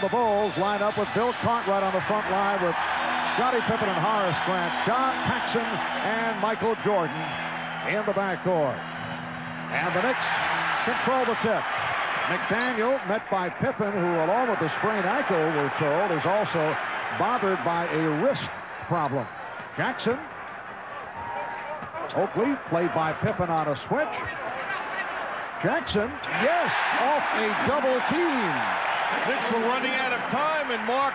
the Bulls line up with Bill Cartwright on the front line with Scottie Pippen and Horace Grant, John Paxson and Michael Jordan in the backcourt. And the Knicks control the tip. McDaniel, met by Pippen, who along with the sprained ankle, we're told, is also bothered by a wrist problem. Jackson. Oakley, played by Pippen on a switch. Jackson, yes, off a double team. Knicks were running out of time, and Mark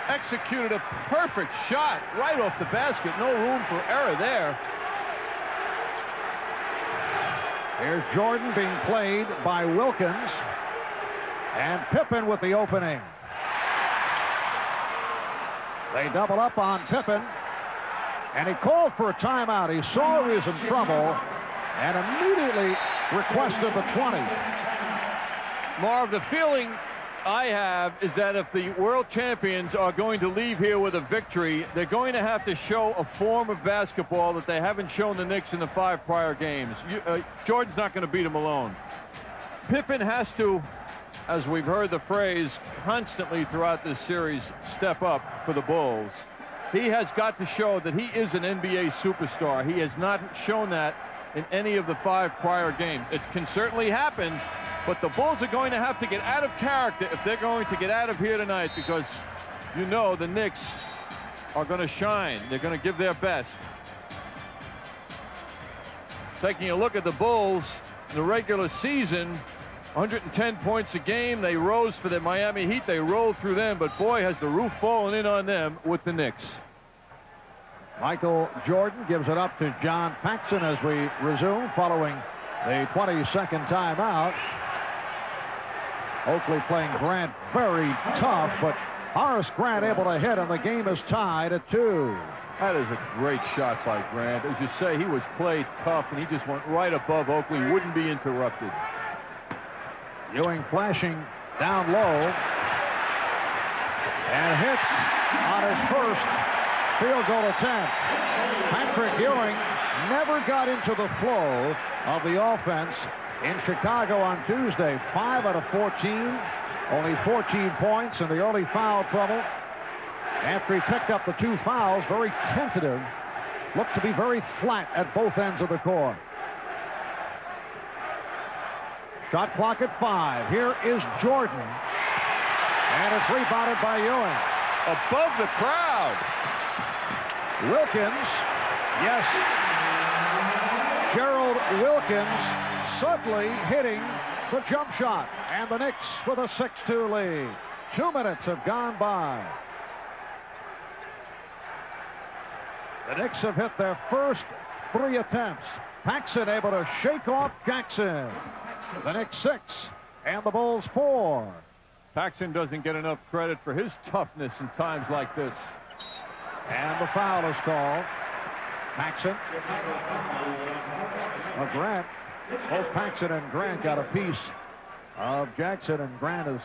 executed a perfect shot right off the basket. No room for error there. Here's Jordan being played by Wilkins. And Pippen with the opening. They double up on Pippen. And he called for a timeout. He saw he was in trouble and immediately requested the 20. Marv, the feeling I have is that if the world champions are going to leave here with a victory, they're going to have to show a form of basketball that they haven't shown the Knicks in the 5 prior games. Jordan's not going to beat him alone. Pippen has to, as we've heard the phrase constantly throughout this series, step up for the Bulls. He has got to show that he is an NBA superstar. He has not shown that in any of the 5 prior games. It can certainly happen, but the Bulls are going to have to get out of character if they're going to get out of here tonight, because you know the Knicks are going to shine. They're going to give their best. Taking a look at the Bulls in the regular season, 110 points a game. They rose for the Miami Heat. They rolled through them, but boy, has the roof fallen in on them with the Knicks. Michael Jordan gives it up to John Paxson as we resume following the 22nd timeout. Oakley playing Grant very tough, but Horace Grant able to hit, and the game is tied at 2. That is a great shot by Grant. As you say, he was played tough, and he just went right above Oakley, wouldn't be interrupted. Ewing flashing down low and hits on his first field goal attempt. Patrick Ewing never got into the flow of the offense in Chicago on Tuesday. 5 out of 14, only 14 points in the early foul trouble. After he picked up the 2 fouls, very tentative, looked to be very flat at both ends of the court. Shot clock at 5. Here is Jordan. And it's rebounded by Ewing. Above the crowd. Wilkins. Yes. Gerald Wilkins suddenly hitting the jump shot. And the Knicks with a 6-2 lead. 2 minutes have gone by. The Knicks have hit their first 3 attempts. Paxson able to shake off Jackson. The Knicks 6 and the Bulls 4. Paxson doesn't get enough credit for his toughness in times like this. And the foul is called. Paxson. Grant. Both Paxson and Grant got a piece of Jackson, and Grant is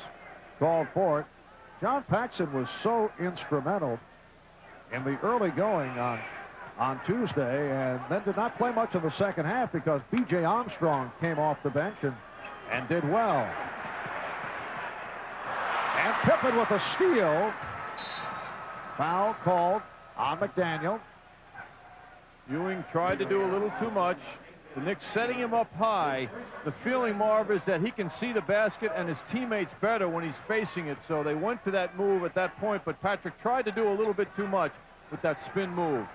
called for it. John Paxson was so instrumental in the early going on Tuesday, and then did not play much in the second half because B.J. Armstrong came off the bench and did well. And Pippen with a steal. Foul called on McDaniel. Ewing tried to do a little too much. The Knicks setting him up high. The feeling, Marv, is that he can see the basket and his teammates better when he's facing it, so they went to that move at that point, but Patrick tried to do a little bit too much with that spin move.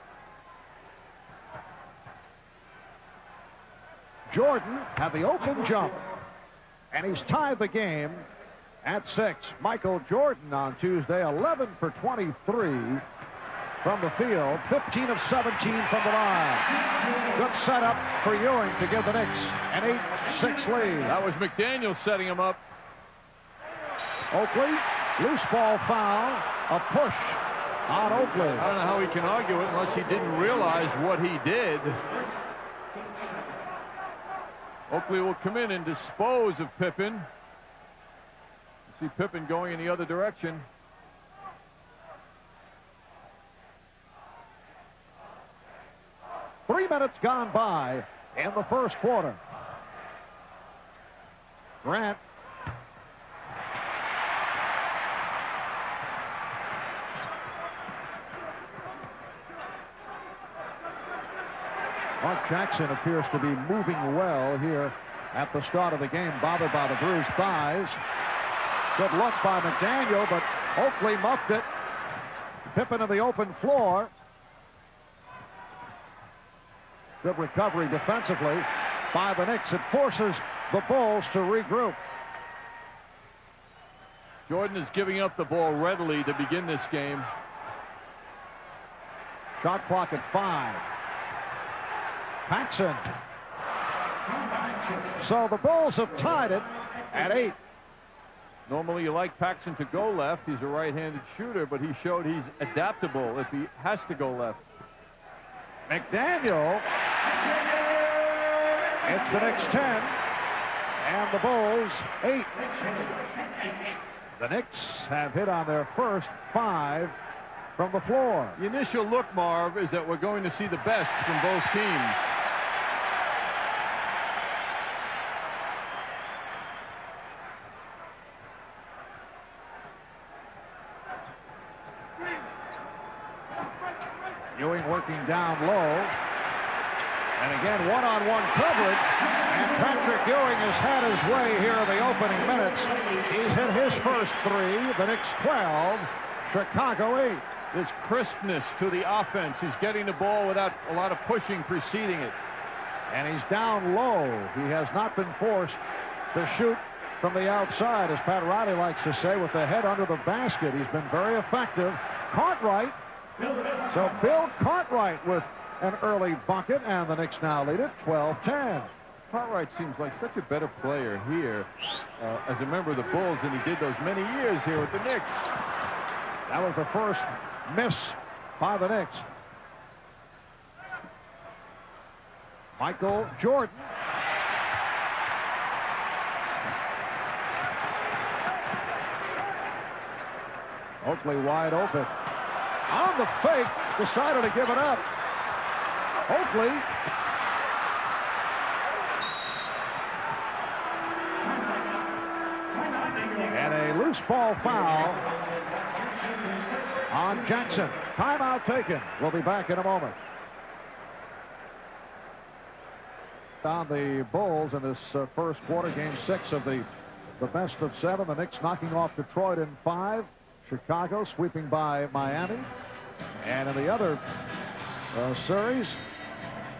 Jordan had the open jump, and he's tied the game at 6. Michael Jordan on Tuesday, 11 for 23 from the field, 15 of 17 from the line. Good setup for Ewing to give the Knicks an 8-6 lead. That was McDaniel setting him up. Oakley, loose ball foul, a push on Oakley. I don't know how he can argue it unless he didn't realize what he did. Oakley will come in and dispose of Pippen. You see Pippen going in the other direction. Three minutes gone by in the first quarter. Grant Mark Jackson appears to be moving well here at the start of the game, bothered by the bruised thighs. Good look by McDaniel, but Oakley muffed it. Pippen to the open floor. Good recovery defensively by the Knicks. It forces the Bulls to regroup. Jordan is giving up the ball readily to begin this game. Shot clock at 5. Paxson. So the Bulls have tied it at 8. Normally you like Paxson to go left. He's a right-handed shooter, but he showed he's adaptable if he has to go left. McDaniel. It's the Knicks 10 and the Bulls 8. The Knicks have hit on their first 5 from the floor. The initial look, Marv, is that we're going to see the best from both teams. Ewing working down low. And again, one-on-one coverage. And Patrick Ewing has had his way here in the opening minutes. He's hit his first 3. The Knicks 12. Chicago 8. There's crispness to the offense. He's getting the ball without a lot of pushing preceding it. And he's down low. He has not been forced to shoot from the outside, as Pat Riley likes to say, with the head under the basket. He's been very effective. Cartwright. So Bill Cartwright with an early bucket, and the Knicks now lead it 12-10. Cartwright seems like such a better player here as a member of the Bulls than he did those many years here with the Knicks. That was the first miss by the Knicks. Michael Jordan. Oakley wide open. On the fake, decided to give it up. Oakley. And a loose ball foul on Jackson. Timeout taken. We'll be back in a moment. On the Bulls in this first quarter, game 6 of the best of 7. The Knicks knocking off Detroit in 5. Chicago sweeping by Miami. And in the other series,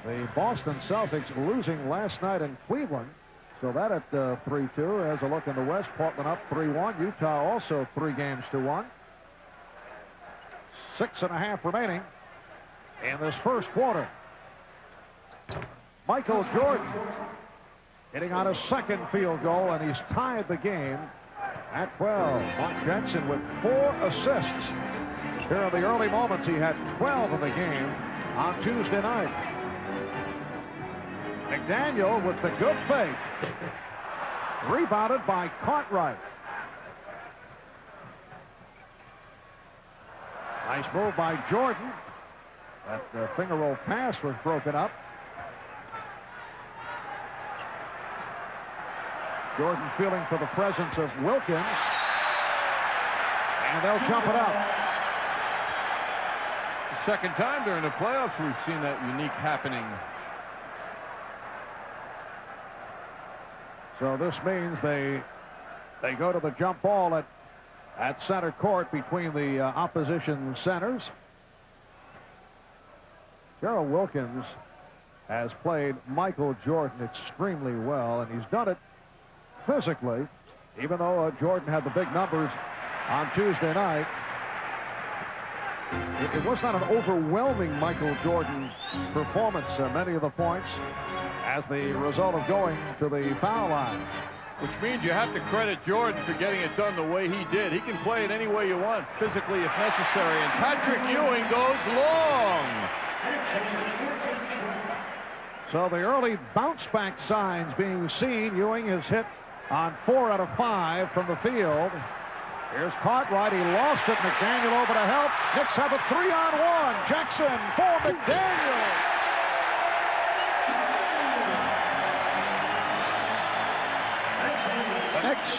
the Boston Celtics losing last night in Cleveland. So that at 3-2. As a look in the West, Portland up 3-1. Utah also 3-1. 6.5 remaining in this first quarter. Michael Jordan hitting on a second field goal, and he's tied the game at 12. Mark Jackson with 4 assists. Here in the early moments, he had 12 in the game on Tuesday night. McDaniel with the good fake. Rebounded by Cartwright. Nice move by Jordan. That finger roll pass was broken up. Jordan feeling for the presence of Wilkins. And they'll jump it up. The second time during the playoffs we've seen that unique happening. So this means they go to the jump ball at center court between the opposition centers. Gerald Wilkins has played Michael Jordan extremely well, and he's done it physically, even though Jordan had the big numbers on Tuesday night. It was not an overwhelming Michael Jordan performance. Many of the points as the result of going to the foul line. Which means you have to credit Jordan for getting it done the way he did. He can play it any way you want, physically if necessary. And Patrick Ewing goes long. So the early bounce back signs being seen. Ewing has hit on 4 out of 5 from the field. Here's Cartwright. He lost it. McDaniel over to help. Knicks have a 3-on-1. Jackson for McDaniel. The Knicks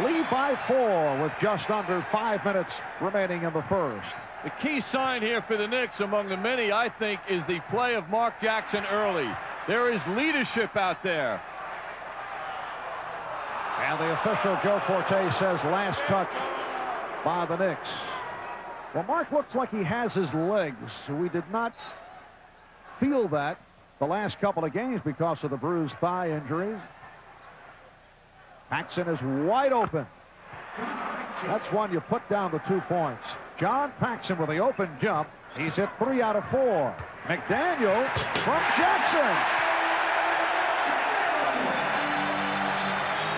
lead by 4 with just under 5 minutes remaining in the first. The key sign here for the Knicks, among the many, I think, is the play of Mark Jackson early. There is leadership out there. And the official, Joe Forte, says last touch by the Knicks. Well, Mark looks like he has his legs. We did not feel that the last couple of games because of the bruised thigh injury. Paxson is wide open. That's one you put down the 2 points. John Paxson with the open jump. He's hit 3 out of 4. McDaniel from Jackson.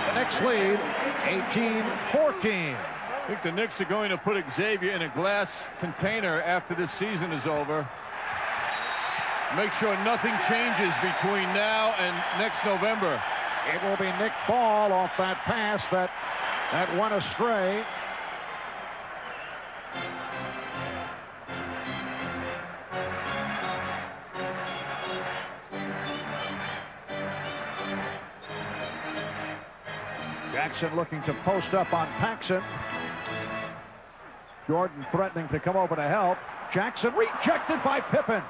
The Knicks lead 18-14. I think the Knicks are going to put Xavier in a glass container after this season is over. Make sure nothing changes between now and next November. It will be Nick Ball off that pass that went astray. Jackson looking to post up on Paxson. Jordan threatening to come over to help. Jackson rejected by Pippen.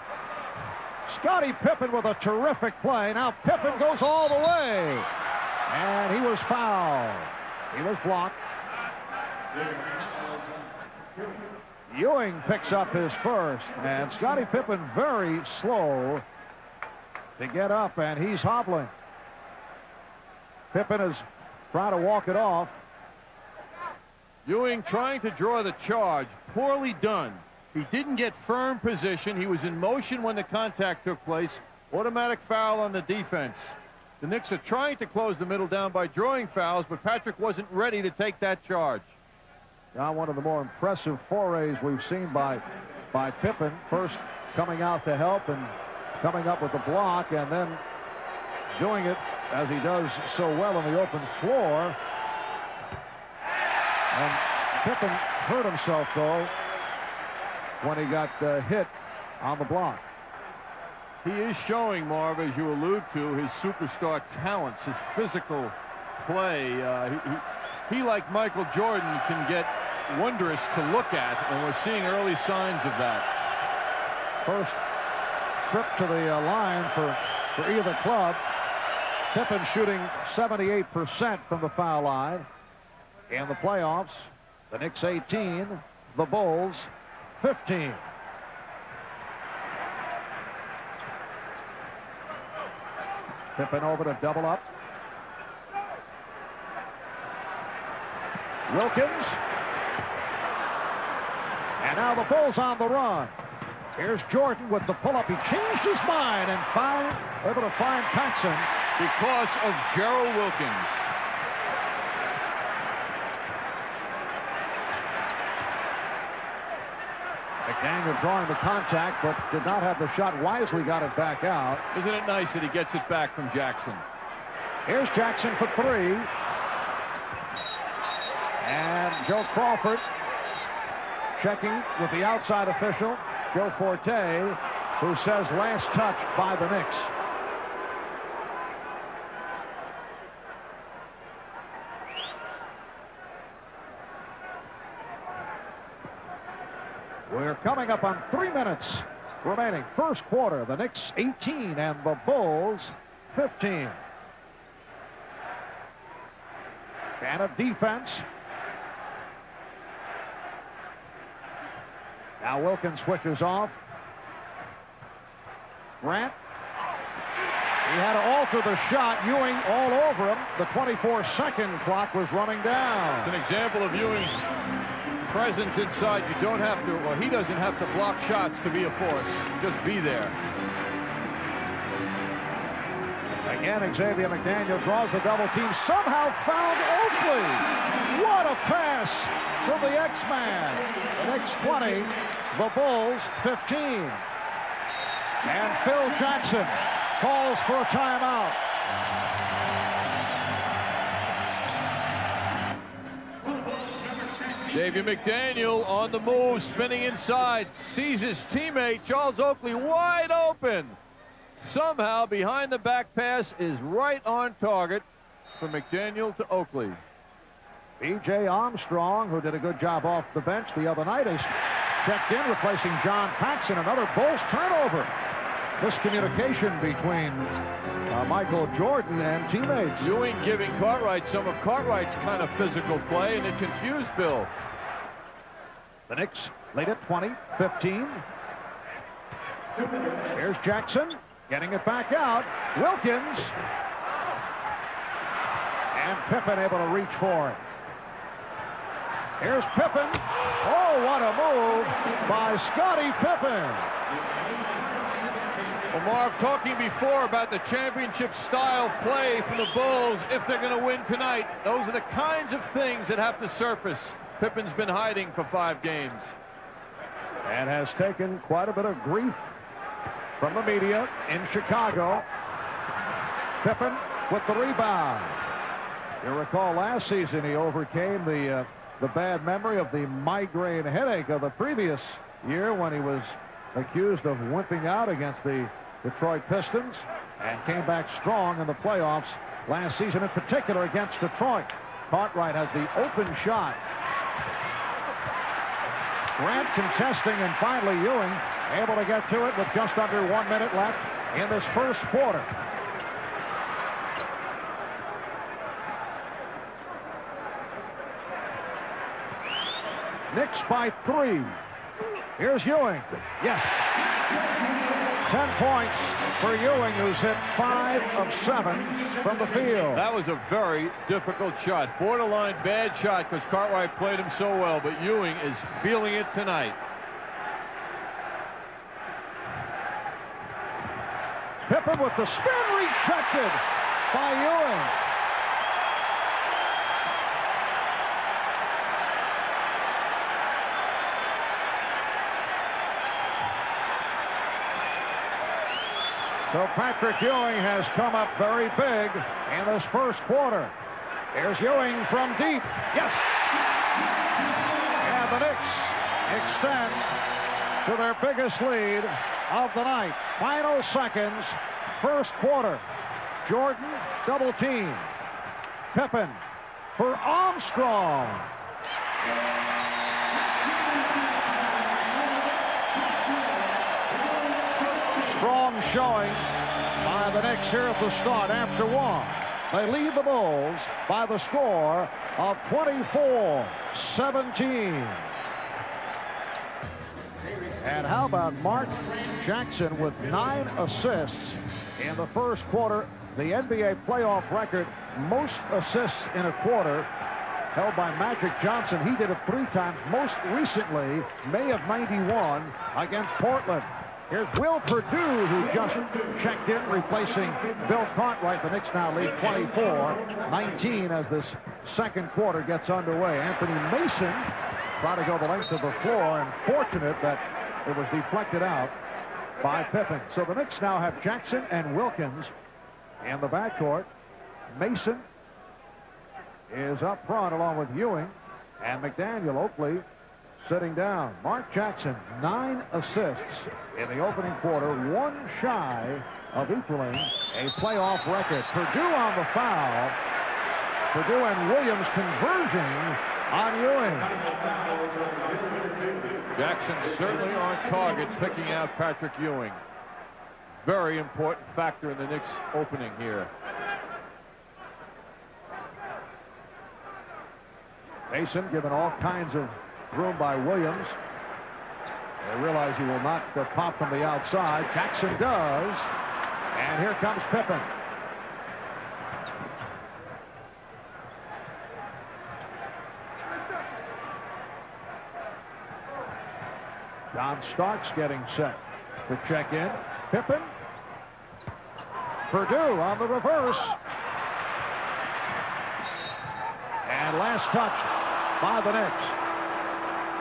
Scottie Pippen with a terrific play. Now Pippen goes all the way. And he was fouled. He was blocked. Ewing picks up his first. And Scottie Pippen very slow to get up, and he's hobbling. Pippen is trying to walk it off. Ewing trying to draw the charge. Poorly done. He didn't get firm position. He was in motion when the contact took place. Automatic foul on the defense. The Knicks are trying to close the middle down by drawing fouls, but Patrick wasn't ready to take that charge. Now one of the more impressive forays we've seen by Pippen. First coming out to help and coming up with the block, and then doing it as he does so well on the open floor. And Pippen hurt himself, though, when he got hit on the block. He is showing, Marv, as you allude to, his superstar talents, his physical play. He, like Michael Jordan, can get wondrous to look at, and we're seeing early signs of that. First trip to the line for either club. Pippen shooting 78% from the foul line in the playoffs. The Knicks 18, the Bulls 15. Pippen over to double up. Wilkins. And now the Bulls on the run. Here's Jordan with the pull-up. He changed his mind and able to find Paxson because of Gerald Wilkins. McDaniel drawing the contact, but did not have the shot. Wisely got it back out. Isn't it nice that he gets it back from Jackson? Here's Jackson for 3. And Joe Crawford checking with the outside official, Joe Forte, who says last touch by the Knicks. We're coming up on 3 minutes remaining. First quarter, the Knicks 18 and the Bulls 15. And a defense. Now Wilkins switches off. Grant. He had to alter the shot. Ewing all over him. The 24-second clock was running down. It's an example of Ewing's presence inside. You don't have to, or he doesn't have to block shots to be a force. Just be there. Again, Xavier McDaniel draws the double team. Somehow found Oakley. What a pass from the X-Man. The Knicks 20, the Bulls 15. And Phil Jackson calls for a timeout. Xavier McDaniel on the move, spinning inside, sees his teammate Charles Oakley wide open. Somehow behind the back pass is right on target for McDaniel to Oakley. B.J. Armstrong, who did a good job off the bench the other night, is checked in, replacing John Paxson. Another Bulls turnover. Miscommunication between Michael Jordan and teammates. Ewing giving Cartwright some of Cartwright's kind of physical play, and it confused Bill. The Knicks lead at 20-15. Here's Jackson getting it back out. Wilkins. And Pippen able to reach for it. Here's Pippen. Oh, what a move by Scottie Pippen. Well, Marv, talking before about the championship style play from the Bulls, if they're going to win tonight, those are the kinds of things that have to surface. Pippen's been hiding for 5 games. And has taken quite a bit of grief from the media in Chicago. Pippen with the rebound. You'll recall last season he overcame the bad memory of the migraine headache of the previous year when he was accused of wimping out against the Detroit Pistons, and came back strong in the playoffs last season, in particular against Detroit. Cartwright has the open shot. Grant contesting, and finally Ewing able to get to it with just under 1 minute left in this first quarter. Knicks by 3. Here's Ewing. Yes. 10 points for Ewing, who's hit 5 of 7 from the field. That was a very difficult shot. Borderline bad shot because Cartwright played him so well, but Ewing is feeling it tonight. Pippen with the spin, rejected by Ewing. So Patrick Ewing has come up very big in this first quarter. Here's Ewing from deep. Yes! And the Knicks extend to their biggest lead of the night. Final seconds, first quarter. Jordan double team. Pippen for Armstrong. Strong showing by the Knicks here at the start after 1. They lead the Bulls by the score of 24-17. And how about Mark Jackson with 9 assists in the first quarter? The NBA playoff record, most assists in a quarter, held by Magic Johnson. He did it 3 times, most recently May of '91 against Portland. Here's Will Perdue, who just checked in, replacing Bill Cartwright. The Knicks now lead 24-19 as this second quarter gets underway. Anthony Mason tried to go the length of the floor, and fortunate that it was deflected out by Pippen. So the Knicks now have Jackson and Wilkins in the backcourt. Mason is up front along with Ewing, and McDaniel Oakley sitting down. Mark Jackson, 9 assists in the opening quarter, 1 shy of equaling a playoff record. Perdue on the foul. Perdue and Williams converging on Ewing. Jackson certainly on target, picking out Patrick Ewing. Very important factor in the Knicks opening here. Mason given all kinds of room by Williams. They realize he will not pop from the outside. Jackson does. And here comes Pippen. John Starks getting set to check in. Pippen. Perdue on the reverse. And last touch by the Knicks.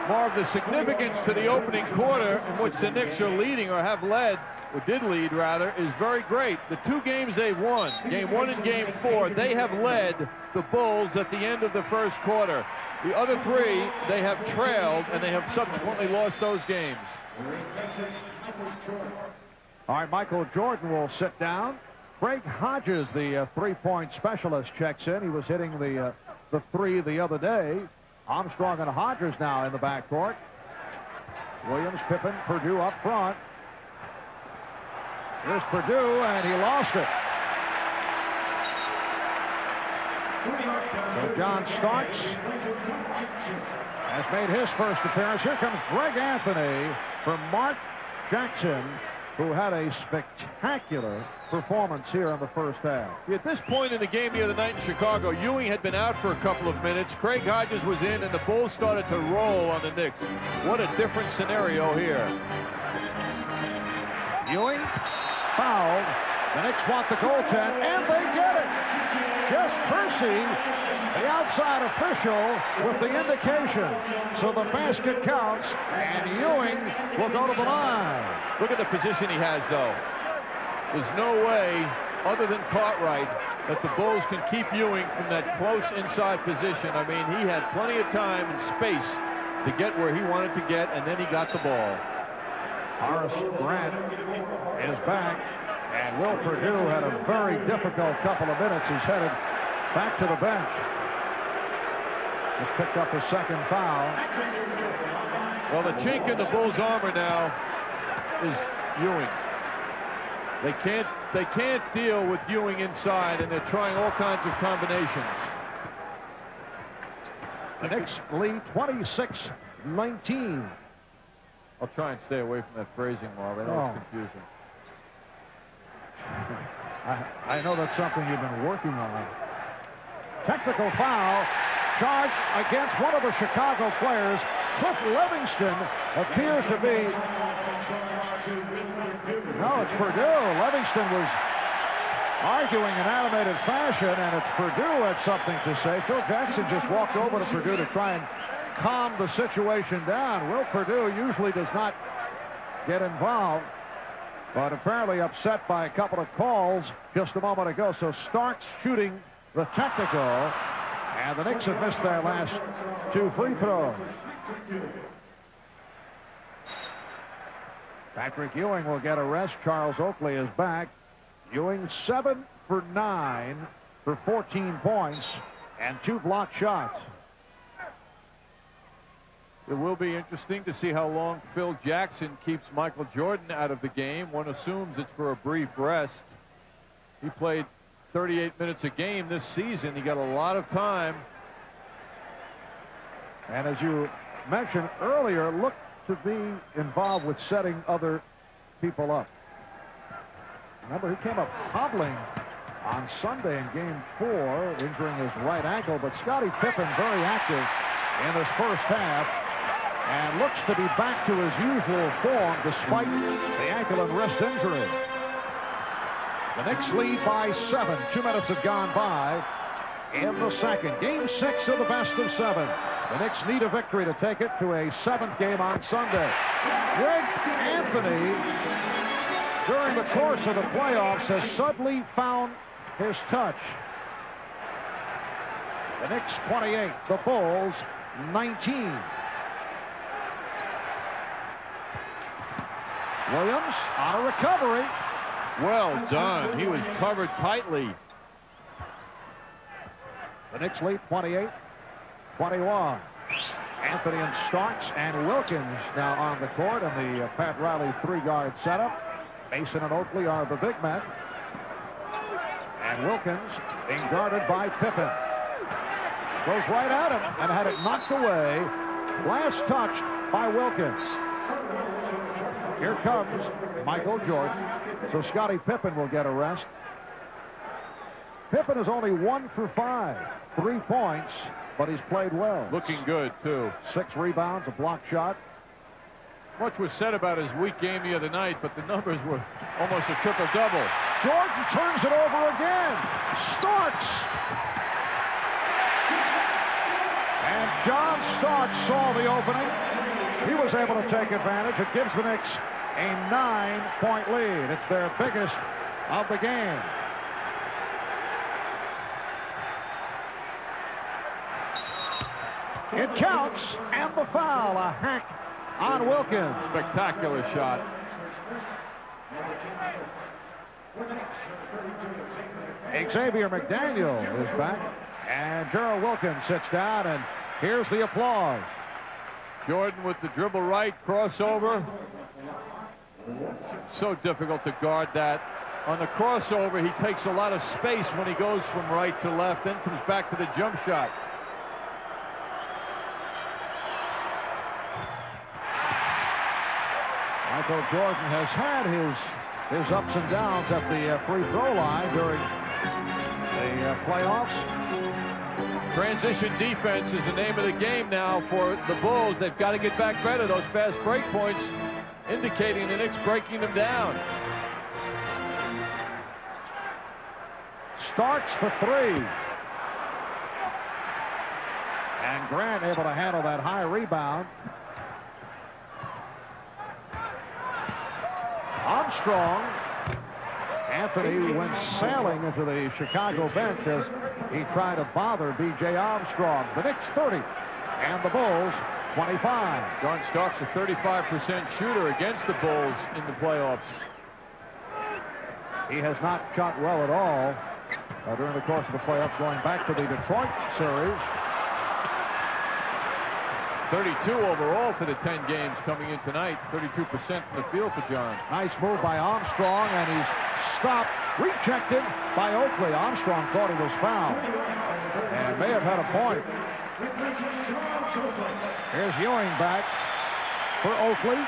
More of the significance to the opening quarter in which the Knicks are leading, or have led, or did lead rather, is very great. The 2 games they've won, Game 1 and Game 4, they have led the Bulls at the end of the first quarter. The other 3, they have trailed, and they have subsequently lost those games. All right, Michael Jordan will sit down. Greg Hodges, the 3-point specialist, checks in. He was hitting the the 3 the other day. Armstrong and Hodges now in the backcourt. Williams, Pippen, Perdue up front. Here's Perdue, and he lost it. So John Starks has made his first appearance. Here comes Greg Anthony for Mark Jackson, who had a spectacular performance here in the first half. At this point in the game the other night in Chicago, Ewing had been out for a couple of minutes. Craig Hodges was in, and the Bulls started to roll on the Knicks. What a different scenario here. Ewing fouled. The Knicks want the goaltend, and they get it. Just Percy, the outside official, with the indication. So the basket counts, and Ewing will go to the line. Look at the position he has, though. There's no way, other than Cartwright, that the Bulls can keep Ewing from that close inside position. I mean, he had plenty of time and space to get where he wanted to get, and then he got the ball. Horace Grant is back, and Will Perdue had a very difficult couple of minutes. He's headed back to the bench. Just picked up his second foul. Well, the chink in the Bulls' armor now is Ewing. They can't deal with Ewing inside, and they're trying all kinds of combinations. The Knicks lead 26-19. I'll try and stay away from that phrasing, Marv. I know it's confusing. I know that's something you've been working on. Technical foul charged against one of the Chicago players. Cliff Livingston appears to be... No, it's Perdue. Livingston was arguing in animated fashion, and it's Perdue had something to say. Phil Jackson just walked over to Perdue to try and calm the situation down. Will Perdue usually does not get involved, but apparently upset by a couple of calls just a moment ago. So Starks shooting the technical, and the Knicks have missed their last 2 free throws. Patrick Ewing will get a rest. Charles Oakley is back. Ewing 7 for 9 for 14 points and 2 blocked shots. It will be interesting to see how long Phil Jackson keeps Michael Jordan out of the game. One assumes it's for a brief rest. He played 38 minutes a game this season. He got a lot of time. And as you mentioned earlier, looked to be involved with setting other people up. Remember, he came up hobbling on Sunday in Game 4, injuring his right ankle. But Scottie Pippen very active in his first half, and looks to be back to his usual form despite the ankle and wrist injury. The Knicks lead by 7. 2 minutes have gone by in the second. Game 6 of the best of 7. The Knicks need a victory to take it to a 7th game on Sunday. Greg Anthony, during the course of the playoffs, has suddenly found his touch. The Knicks 28, the Bulls 19. Williams on a recovery. Well done. He was covered tightly. The Knicks lead 28-21. Anthony and Starks and Wilkins now on the court in the Pat Riley 3-guard setup. Mason and Oakley are the big men. And Wilkins being guarded by Pippen. Goes right at him and had it knocked away. Last touched by Wilkins. Here comes Michael Jordan. So Scottie Pippen will get a rest. Pippen is only 1 for 5. 3 points, but he's played well. Looking good, too. 6 rebounds, a blocked shot. Much was said about his weak game the other night, but the numbers were almost a triple-double. Jordan turns it over again. Starks. And John Starks saw the opening. He was able to take advantage. It gives the Knicks a 9-point lead. It's their biggest of the game. It counts, and the foul, a hack on Wilkins. Spectacular shot. Xavier McDaniel is back. And Gerald Wilkins sits down, and here's the applause. Jordan with the dribble right, crossover. So difficult to guard that. On the crossover, he takes a lot of space when he goes from right to left, then comes back to the jump shot. Michael Jordan has had his ups and downs at the free throw line during the playoffs. Transition defense is the name of the game now for the Bulls. They've got to get back better. Those fast break points indicating the Knicks breaking them down. Starks for three. And Grant able to handle that high rebound. Armstrong. Anthony went sailing into the Chicago bench as he tried to bother B.J. Armstrong. The Knicks 30 and the Bulls 25. John Starks a 35% shooter against the Bulls in the playoffs. He has not shot well at all during the course of the playoffs going back to the Detroit series. 32 overall for the 10 games coming in tonight. 32% from the field for John. Nice move by Armstrong, and he's stopped, rejected by Oakley. Armstrong thought he was fouled and may have had a point. Here's Ewing back for Oakley.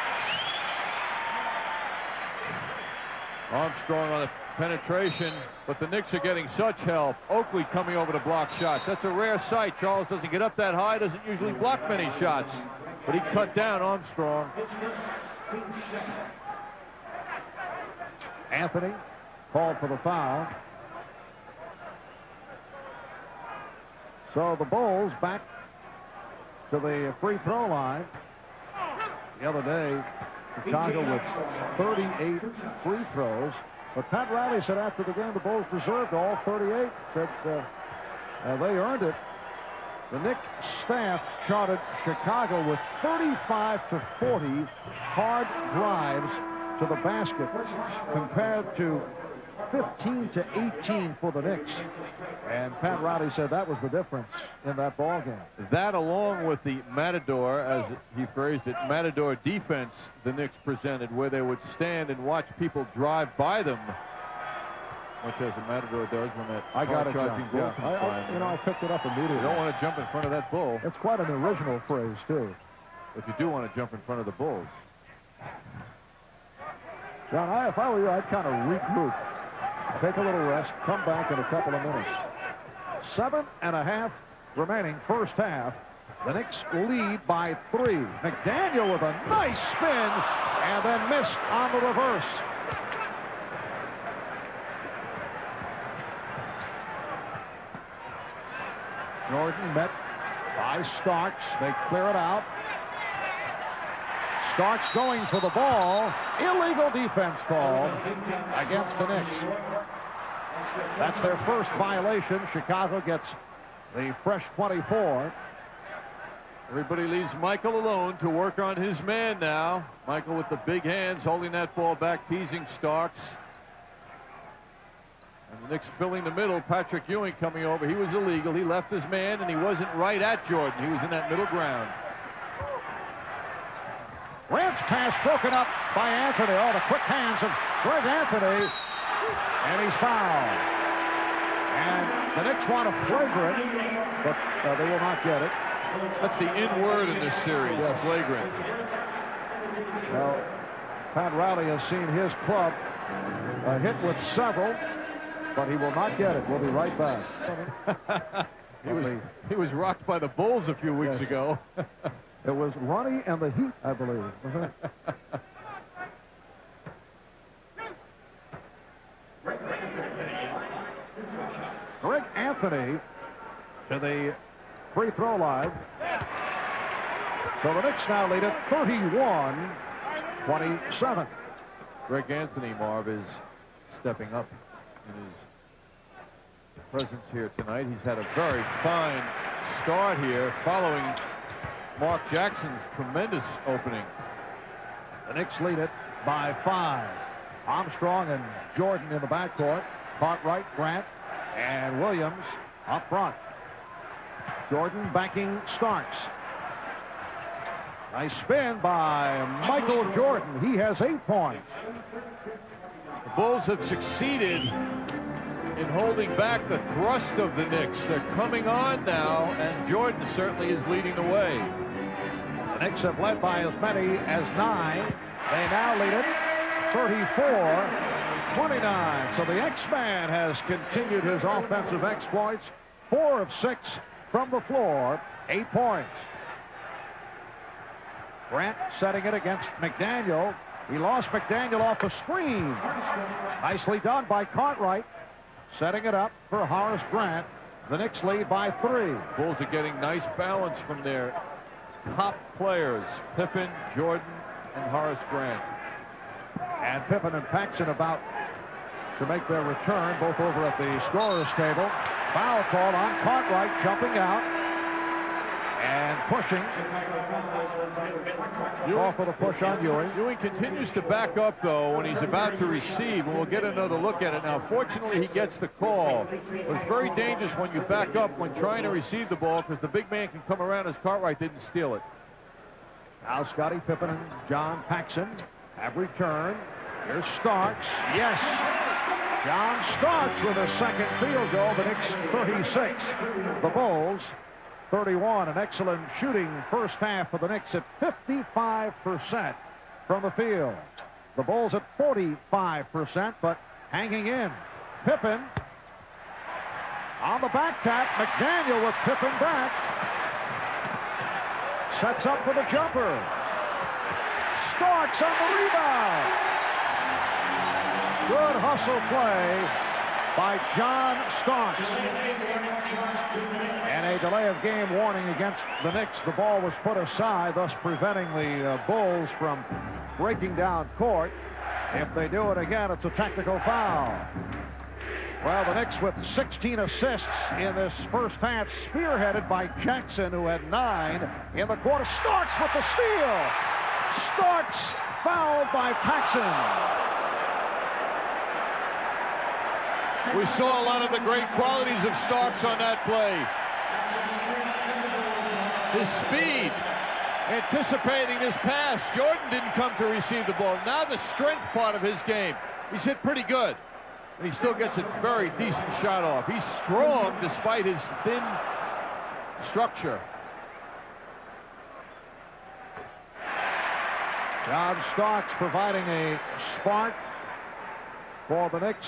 Armstrong on the penetration, but the Knicks are getting such help. Oakley coming over to block shots. That's a rare sight. Charles doesn't get up that high, doesn't usually block many shots, but he cut down Armstrong. Anthony called for the foul. So the Bulls back to the free throw line. The other day, Chicago with 38 free throws. But Pat Riley said after the game the Bulls deserved all 38. Said they earned it. The Knicks staff charted Chicago with 35 to 40 hard drives to the basket compared to 15 to 18 for the Knicks. And Pat Riley said that was the difference in that ball game. That, along with the Matador, as he phrased it, Matador defense the Knicks presented, where they would stand and watch people drive by them, much as the Matador does when that charging bull comes by. I picked it up immediately. You don't want to jump in front of that bull. It's quite an original phrase, too. But you do want to jump in front of the Bulls. John, if I were you, I'd kind of regroup. Take a little rest, come back in a couple of minutes. 7.5 remaining first half. The Knicks lead by 3. McDaniel with a nice spin and then missed on the reverse. Jordan met by Starks. They clear it out. Starks going for the ball. Illegal defense call against the Knicks. That's their first violation. Chicago gets the fresh 24. Everybody leaves Michael alone to work on his man now. Michael with the big hands holding that ball back, teasing Starks. And the Knicks filling the middle. Patrick Ewing coming over. He was illegal. He left his man, and he wasn't right at Jordan. He was in that middle ground. Grant's pass broken up by Anthony. Oh, the quick hands of Greg Anthony. And he's fouled. And the Knicks want a flagrant, but they will not get it. That's the in word in this series, yes. Flagrant. Well, Pat Riley has seen his club hit with several, but he will not get it. We'll be right back. He was rocked by the Bulls a few weeks ago. It was Ronnie and the Heat, I believe. Greg Anthony to the free throw line. So the Knicks now lead at 31-27. Greg Anthony, Marv, is stepping up in his presence here tonight. He's had a very fine start here following Mark Jackson's tremendous opening. The Knicks lead it by 5. Armstrong and Jordan in the backcourt. Cartwright, Grant, and Williams up front. Jordan backing Starks. Nice spin by Michael Jordan. He has 8 points. The Bulls have succeeded in holding back the thrust of the Knicks. They're coming on now, and Jordan certainly is leading the way. The Knicks have led by as many as 9. They now lead it 34-29. So the X-Man has continued his offensive exploits. 4 of 6 from the floor, 8 points. Grant setting it against McDaniel. He lost McDaniel off the screen. Nicely done by Cartwright. Setting it up for Horace Grant. The Knicks lead by 3. Bulls are getting nice balance from their top players, Pippen, Jordan, and Horace Grant. And Pippen and Paxson about to make their return, both over at the scorer's table. Foul call on Cartwright, jumping out and pushing. Off with a push on Ewing. Ewing continues to back up, though, when he's about to receive, and we'll get another look at it. Now, fortunately, he gets the call. But it's very dangerous when you back up when trying to receive the ball, because the big man can come around as Cartwright didn't steal it. Now Scottie Pippen and John Paxson have returned. Here's Starks. Yes. John Starks with a second field goal. The Knicks 36. The Bulls 31. An excellent shooting first half for the Knicks at 55% from the field. The Bulls at 45%, but hanging in. Pippen on the back tap. McDaniel with Pippen back. Sets up for the jumper. Starks on the rebound. Good hustle play by John Starks. And a delay of game warning against the Knicks. The ball was put aside, thus preventing the Bulls from breaking down court. If they do it again, it's a technical foul. Well, the Knicks with 16 assists in this first half, spearheaded by Jackson, who had 9 in the quarter. Starks with the steal. Starks fouled by Paxson. We saw a lot of the great qualities of Starks on that play. His speed, anticipating this pass. Jordan didn't come to receive the ball. Now the strength part of his game. He's hit pretty good. And he still gets a very decent shot off. He's strong despite his thin structure. John Starks providing a spark for the Knicks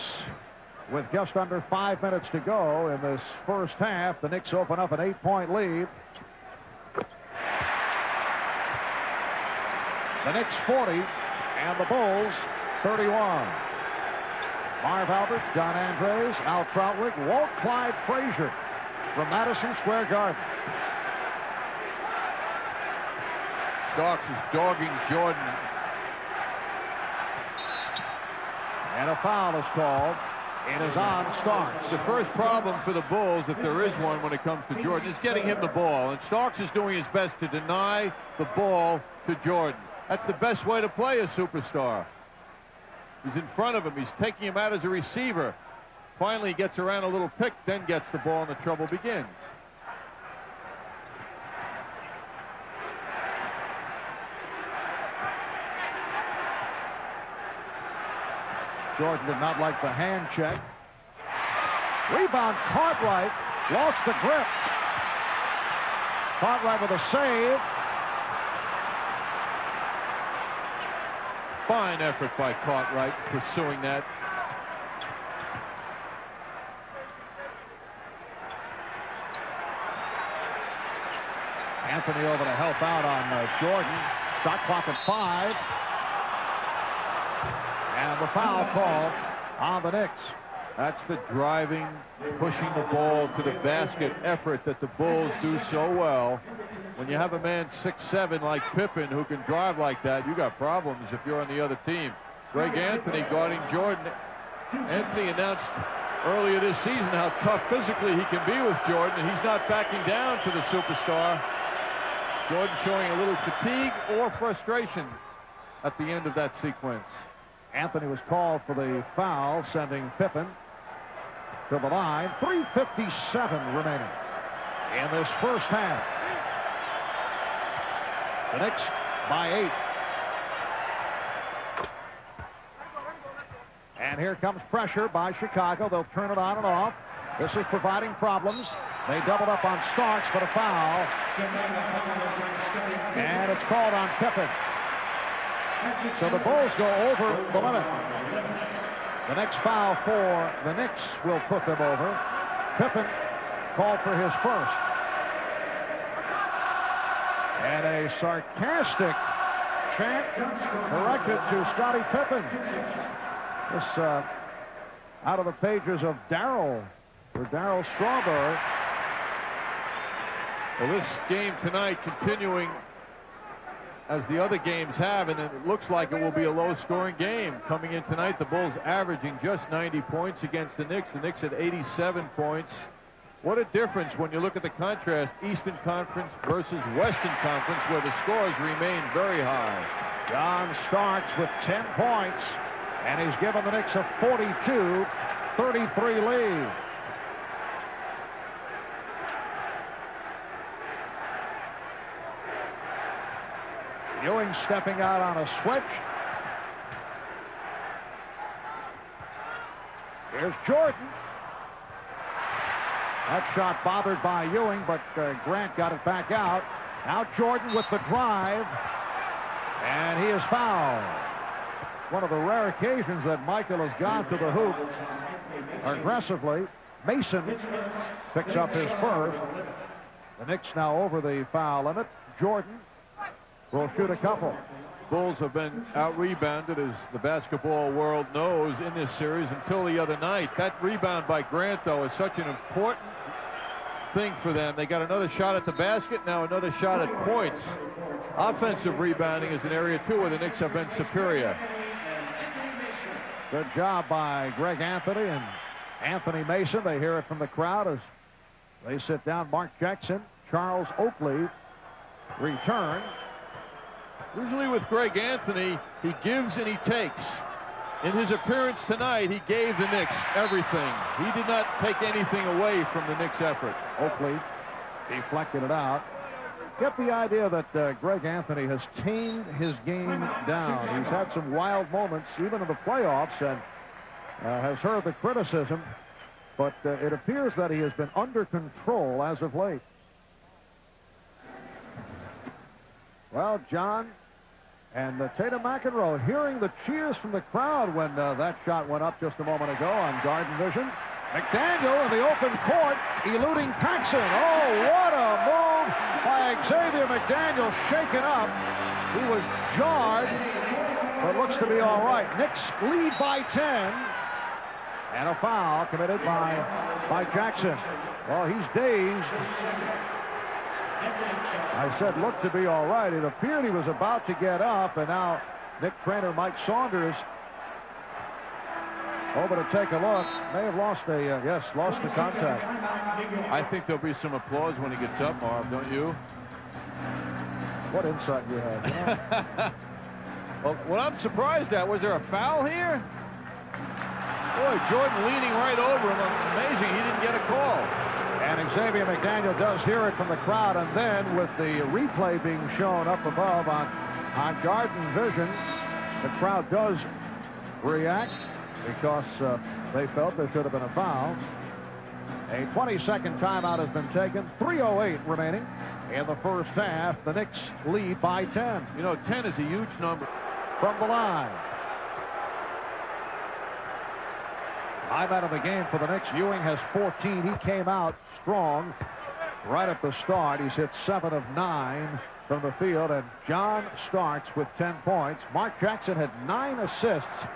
with just under 5 minutes to go in this first half. The Knicks open up an 8-point lead. The Knicks 40 and the Bulls 31. Marv Albert, John Andres, Al Troutwig, Walt Clyde Frazier from Madison Square Garden. Starks is dogging Jordan. And a foul is called. It is on Starks. The first problem for the Bulls, if there is one when it comes to Jordan, is getting him the ball. And Starks is doing his best to deny the ball to Jordan. That's the best way to play a superstar. He's in front of him. He's taking him out as a receiver. Finally, he gets around a little pick, then gets the ball, and the trouble begins. Jordan did not like the hand check. Rebound, Cartwright lost the grip. Cartwright with a save. Fine effort by Cartwright pursuing that. Anthony over to help out on Jordan. Shot clock at 5. And the foul call on the Knicks. That's the driving, pushing the ball to the basket effort that the Bulls do so well. When you have a man 6'7" like Pippen who can drive like that, you got problems if you're on the other team. Greg Anthony guarding Jordan. Anthony announced earlier this season how tough physically he can be with Jordan, and he's not backing down to the superstar. Jordan showing a little fatigue or frustration at the end of that sequence. Anthony was called for the foul, sending Pippen to the line. 3:57 remaining in this first half. The Knicks by 8. And here comes pressure by Chicago. They'll turn it on and off. This is providing problems. They doubled up on Starks for the foul. And it's called on Pippen. So the Bulls go over the limit. The next foul for the Knicks will put them over. Pippen called for his first. And a sarcastic chant directed to Scottie Pippen. This out of the pages of Darryl, for Darryl Strawberry. Well, this game tonight continuing as the other games have, and it looks like it will be a low-scoring game. Coming in tonight, the Bulls averaging just 90 points against the Knicks. The Knicks at 87 points. What a difference when you look at the contrast, Eastern Conference versus Western Conference, where the scores remain very high. John Starks with 10 points, and he's given the Knicks a 42-33 lead. Ewing stepping out on a switch. Here's Jordan. That shot bothered by Ewing, but Grant got it back out. Now Jordan with the drive, and he is fouled. One of the rare occasions that Michael has gone to the hoop aggressively. Mason picks up his first. The Knicks now over the foul limit. Jordan will shoot a couple. Bulls have been out-rebounded, as the basketball world knows, in this series until the other night. That rebound by Grant, though, is such an important thing for them. They got another shot at the basket, now another shot at points. Offensive rebounding is an area, too, where the Knicks have been superior. Good job by Greg Anthony and Anthony Mason. They hear it from the crowd as they sit down. Mark Jackson, Charles Oakley return. Usually with Greg Anthony, he gives and he takes. In his appearance tonight, he gave the Knicks everything. He did not take anything away from the Knicks' effort. Oakley deflected it out. Get the idea that Greg Anthony has tamed his game down. He's had some wild moments, even in the playoffs, and has heard the criticism, but it appears that he has been under control as of late. Well, John and Tatum McEnroe hearing the cheers from the crowd when that shot went up just a moment ago on Garden Vision. McDaniel in the open court, eluding Paxson. Oh, what a move by Xavier McDaniel, shaken up. He was jarred, but looks to be all right. Knicks lead by 10. And a foul committed by Jackson. Well, he's dazed. I said, look to be all right. It appeared he was about to get up, and now Nick Trainer, Mike Saunders, over to take a look. May have lost the contact. I think there'll be some applause when he gets up, Marv, don't you? What insight you have? You know? Well, what I'm surprised at, was there a foul here? Boy, Jordan leaning right over him. Amazing he didn't get a call. And Xavier McDaniel does hear it from the crowd, and then with the replay being shown up above on Garden Vision, the crowd does react because they felt there should have been a foul. A 20-second timeout has been taken. 3:08 remaining in the first half. The Knicks lead by 10. You know, 10 is a huge number. From the line. 5 out of the game for the Knicks. Ewing has 14. He came out strong right at the start. He's hit 7 of 9 from the field. And John Starks with 10 points. Mark Jackson had 9 assists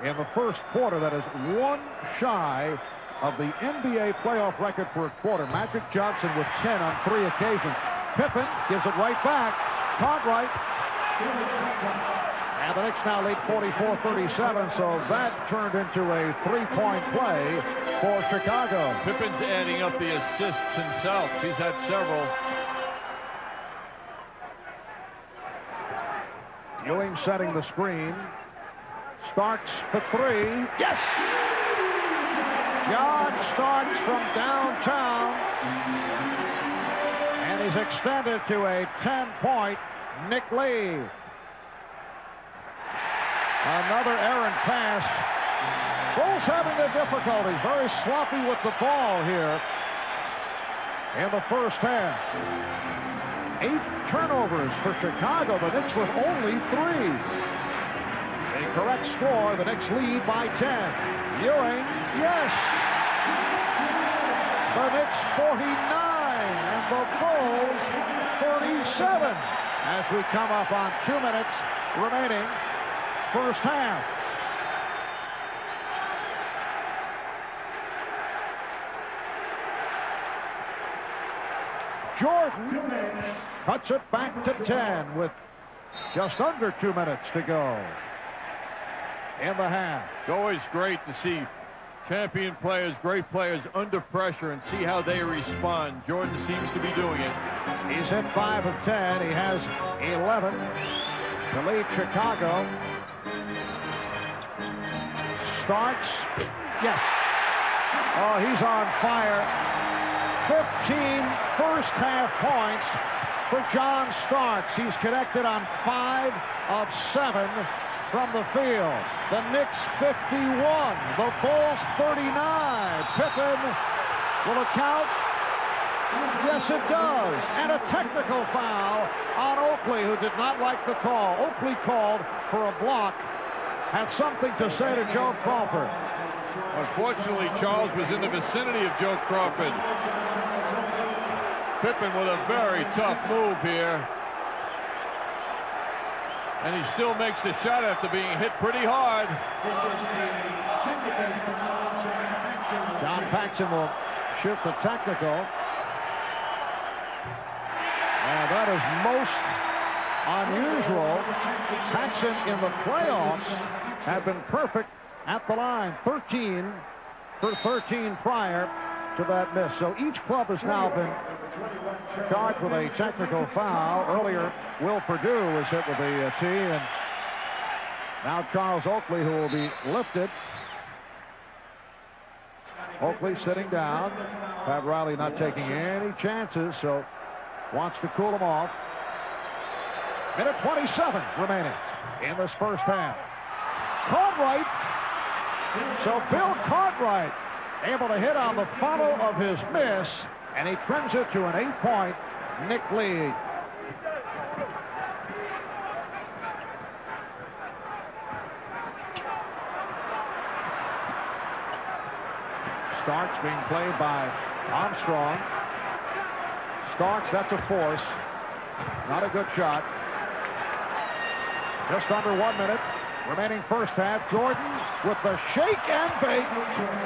in the first quarter. That is one shy of the NBA playoff record for a quarter. Magic Johnson with 10 on 3 occasions. Pippen gives it right back. Caught right. And the Knicks now lead 44-37, so that turned into a 3-point play for Chicago. Pippen's adding up the assists himself. He's had several. Ewing setting the screen. Starks for 3. Yes! John Starks from downtown he's extended to a 10-point Nick Lee. Another errant pass. Bulls having their difficulties. Very sloppy with the ball here in the first half. 8 turnovers for Chicago. The Knicks with only 3. A correct score. The Knicks lead by 10. Ewing, yes. The Knicks 49 and the Bulls 37 as we come up on 2 minutes remaining first half. Jordan cuts it back to 10 with just under 2 minutes to go in the half. It's always great to see champion players, great players under pressure and see how they respond. Jordan seems to be doing it. He's hit 5 of 10. He has 11 to lead Chicago. Starks. Yes. Oh, he's on fire. 15 first half points for John Starks. He's connected on 5 of 7 from the field. The Knicks 51. The Bulls 39. Pippen will it count? Yes, it does. And a technical foul on Oakley, who did not like the call. Oakley called for a block. Had something to say to Joe Crawford. Unfortunately, Charles was in the vicinity of Joe Crawford. Pippen with a very tough move here. And he still makes the shot after being hit pretty hard. John Paxson will shoot the technical. And that is most unusual. Paxson in the playoffs have been perfect at the line. 13 for 13 prior to that miss. So each club has now been charged with a technical foul. Earlier, Will Perdue was hit with a tee, and now Charles Oakley, who will be lifted. Oakley sitting down. Pat Riley not taking any chances, so wants to cool him off. Minute 27 remaining in this first half. Cartwright. So Bill Cartwright able to hit on the follow of his miss, and he trims it to an 8-point Nick lead. Starks being played by Armstrong. Starks, that's a force. Not a good shot. Just under 1 minute remaining first half. Jordan with the shake and bake,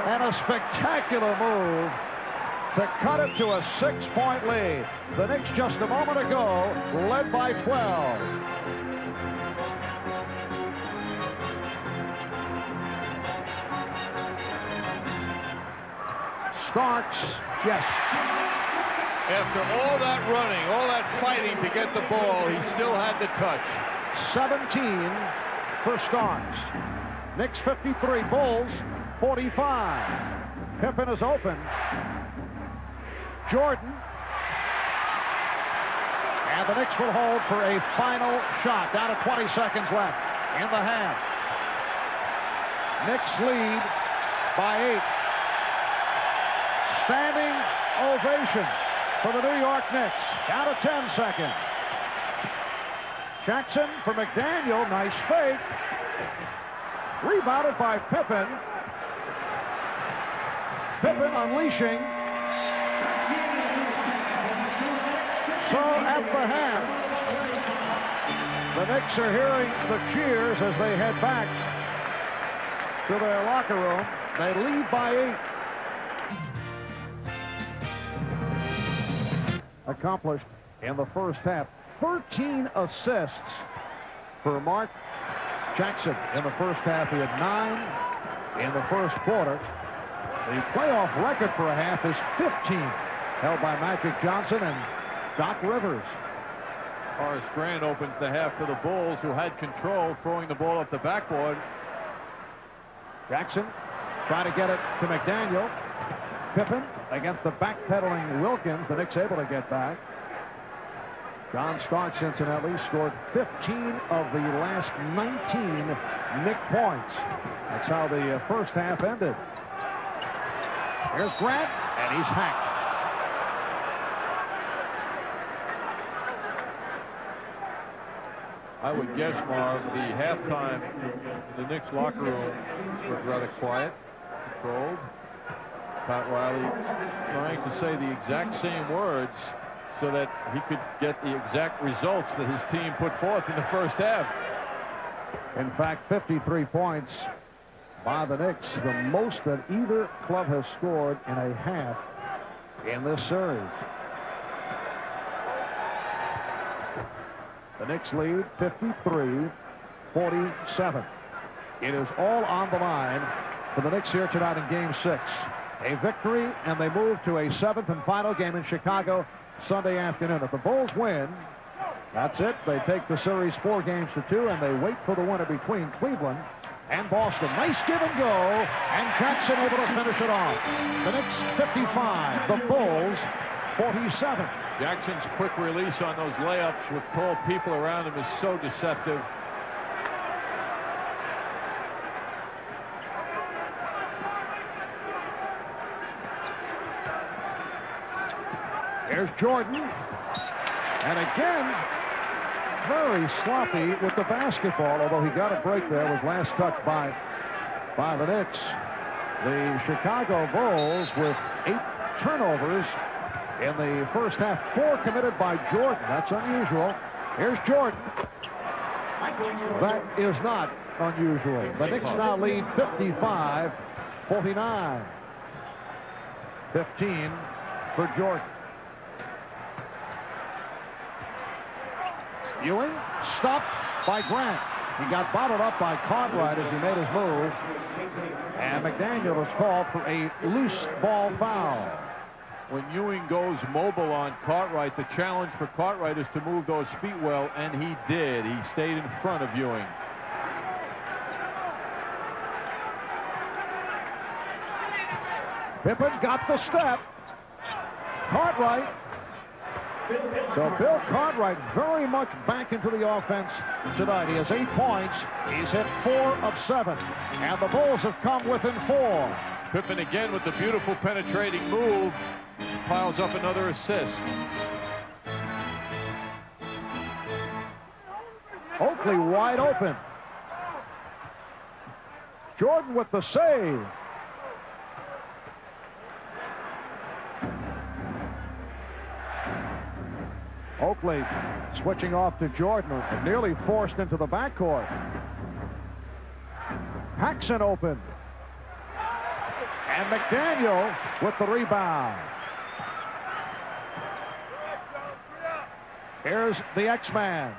and a spectacular move to cut it to a 6-point lead. The Knicks just a moment ago led by 12. Starks, yes. After all that running, all that fighting to get the ball, he still had the touch. 17 for Starks. Knicks 53, Bulls 45. Pippen is open. Jordan. And the Knicks will hold for a final shot. Down to 20 seconds left in the half. Knicks lead by 8. Standing ovation for the New York Knicks. Down to 10 seconds. Jackson for McDaniel. Nice fake. Rebounded by Pippen. Pippen unleashing. So at the half, the Knicks are hearing the cheers as they head back to their locker room. They lead by 8. Accomplished in the first half. 13 assists for Mark Jackson in the first half. He had 9 in the first quarter. The playoff record for a half is 15, held by Magic Johnson and Doc Rivers. Horace Grant opens the half for the Bulls, who had control, throwing the ball up the backboard. Jackson trying to get it to McDaniel. Pippen against the backpedaling Wilkins. The Knicks able to get back. John Starks, incidentally, scored 15 of the last 19 Knick points. That's how the first half ended. Here's Grant, and he's hacked. I would guess, Marv, the halftime in the Knicks locker room was rather quiet, controlled. Pat Riley trying to say the exact same words so that he could get the exact results that his team put forth in the first half. In fact, 53 points by the Knicks, the most that either club has scored in a half in this series. The Knicks lead 53-47. It is all on the line for the Knicks here tonight in Game 6. A victory, and they move to a 7th and final game in Chicago Sunday afternoon. If the Bulls win, that's it. They take the series 4 games to 2, and they wait for the winner between Cleveland and Boston. Nice give and go, and Jackson able to finish it off. The Knicks 55, the Bulls 47. Jackson's quick release on those layups with tall people around him is so deceptive. Here's Jordan. And again, very sloppy with the basketball, although he got a break there. Was last touched by the Knicks. The Chicago Bulls with 8 turnovers in the first half. 4 committed by Jordan. That's unusual. Here's Jordan. That is not unusual. The Knicks now lead 55-49. 15 for Jordan. Ewing stopped by Grant. He got bottled up by Cartwright as he made his move. And McDaniel is called for a loose ball foul. When Ewing goes mobile on Cartwright, the challenge for Cartwright is to move those feet well, and he did. He stayed in front of Ewing. Pippen got the step. Cartwright. So Bill Cartwright very much back into the offense tonight. He has 8 points. He's hit 4 of 7. And the Bulls have come within 4. Pippen again with the beautiful penetrating move. Piles up another assist. Oakley wide open. Jordan with the save. Oakley switching off to Jordan, nearly forced into the backcourt. Paxson open. And McDaniel with the rebound. Here's the X-Man.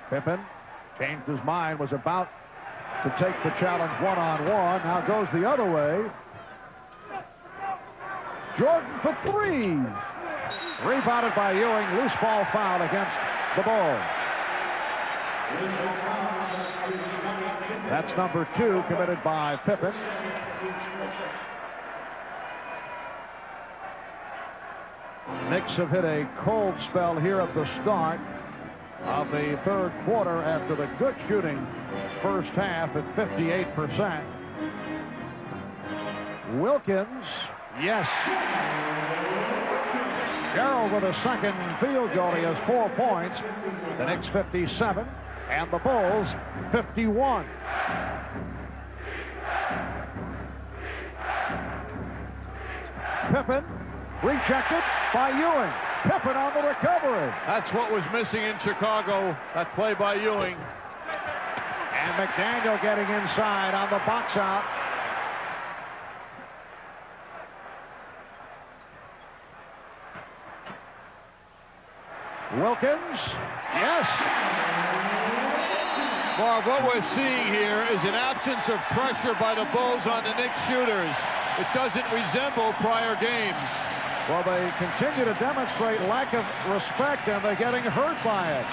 Pippen changed his mind, was about to take the challenge one-on-one. Now goes the other way. Jordan for 3. Rebounded by Ewing. Loose ball foul against the Bulls. That's number 2 committed by Pippen. Knicks have hit a cold spell here at the start of the third quarter after the good shooting first half at 58%. Wilkins, yes. Gerald with a second field goal. He has 4 points. The Knicks 57 and the Bulls 51. Pippen rejected by Ewing. Pippen on the recovery. That's what was missing in Chicago. That play by Ewing. And McDaniel getting inside on the box out. Wilkins, yes. Marv, what we're seeing here is an absence of pressure by the Bulls on the Knicks shooters. It doesn't resemble prior games. Well, they continue to demonstrate lack of respect, and they're getting hurt by it.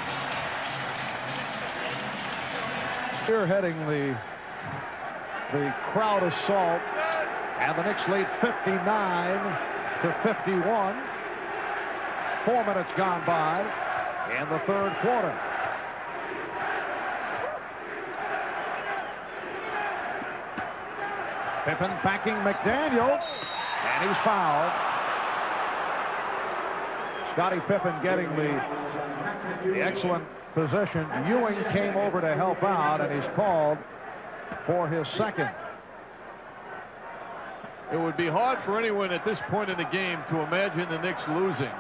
Here heading the the crowd assault, and the Knicks lead 59-51. 4 minutes gone by in the third quarter. Pippen backing McDaniel, and he's fouled. Scottie Pippen getting the excellent position. Ewing came over to help out, and he's called for his second. It would be hard for anyone at this point in the game to imagine the Knicks losing.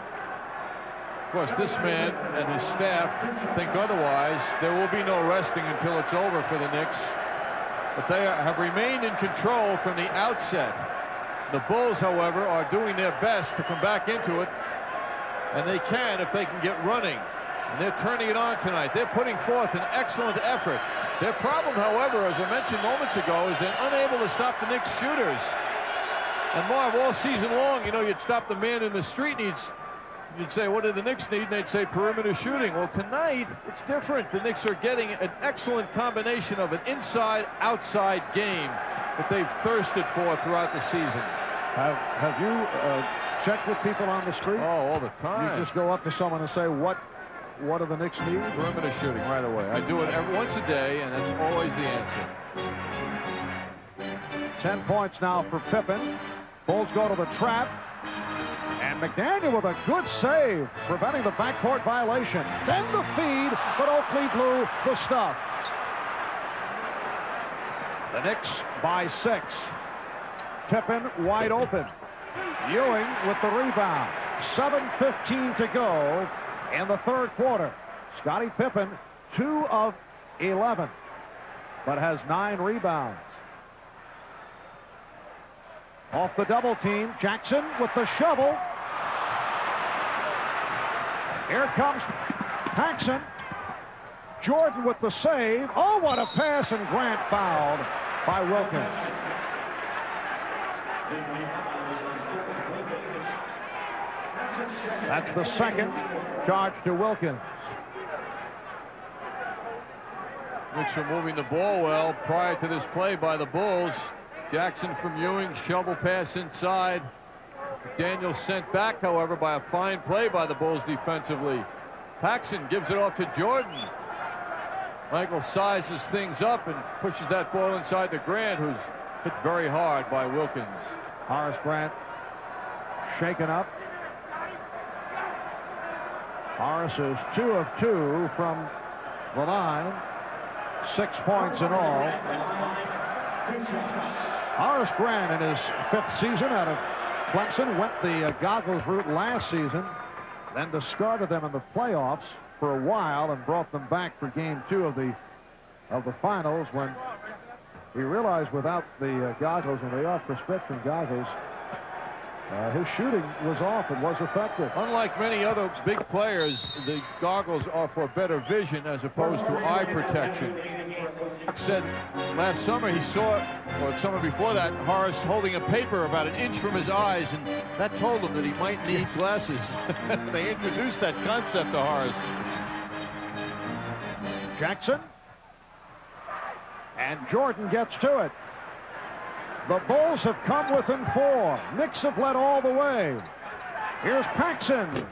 Of course, this man and his staff think otherwise. There will be no resting until it's over for the Knicks. But they have remained in control from the outset. The Bulls, however, are doing their best to come back into it, and they can if they can get running. And they're turning it on tonight. They're putting forth an excellent effort. Their problem, however, as I mentioned moments ago, is they're unable to stop the Knicks shooters. And Marv, all season long, you know, you'd stop the man in the street and you'd say, what do the Knicks need? And they'd say perimeter shooting. Well, tonight, it's different. The Knicks are getting an excellent combination of an inside-outside game that they've thirsted for throughout the season. Have you checked with people on the street? Oh, all the time. You just go up to someone and say, what do the Knicks need? Perimeter shooting right away. I do it once a day, and that's always the answer. 10 points now for Pippen. Bulls go to the trap. And McDaniel with a good save, preventing the backcourt violation. Then the feed, but Oakley blew the stuff. The Knicks by 6. Pippen wide open. Ewing with the rebound. 7:15 to go in the third quarter. Scottie Pippen, 2 of 11, but has 9 rebounds. Off the double team, Jackson with the shovel. Here comes Paxson. Jordan with the save. Oh, what a pass, and Grant fouled by Wilkins. That's the second charge to Wilkins. Knicks are moving the ball well prior to this play by the Bulls. Jackson from Ewing, shovel pass inside. Daniel sent back, however, by a fine play by the Bulls defensively. Paxson gives it off to Jordan. Michael sizes things up and pushes that ball inside to Grant, who's hit very hard by Wilkins. Horace Grant shaken up. Horace is 2 of 2 from the line. 6 points in all. Horace Grant, in his 5th season out of Clemson, went the goggles route last season, then discarded them in the playoffs for a while and brought them back for game 2 of the finals, when he realized without the goggles and the off-prescription goggles, his shooting was off and was effective. Unlike many other big players, the goggles are for better vision as opposed to eye protection. Said last summer he saw, or summer before that, Horace holding a paper about an inch from his eyes, and that told him that he might need glasses. They introduced that concept to Horace. Jackson. And Jordan gets to it. The Bulls have come within 4. Knicks have led all the way. Here's Paxson.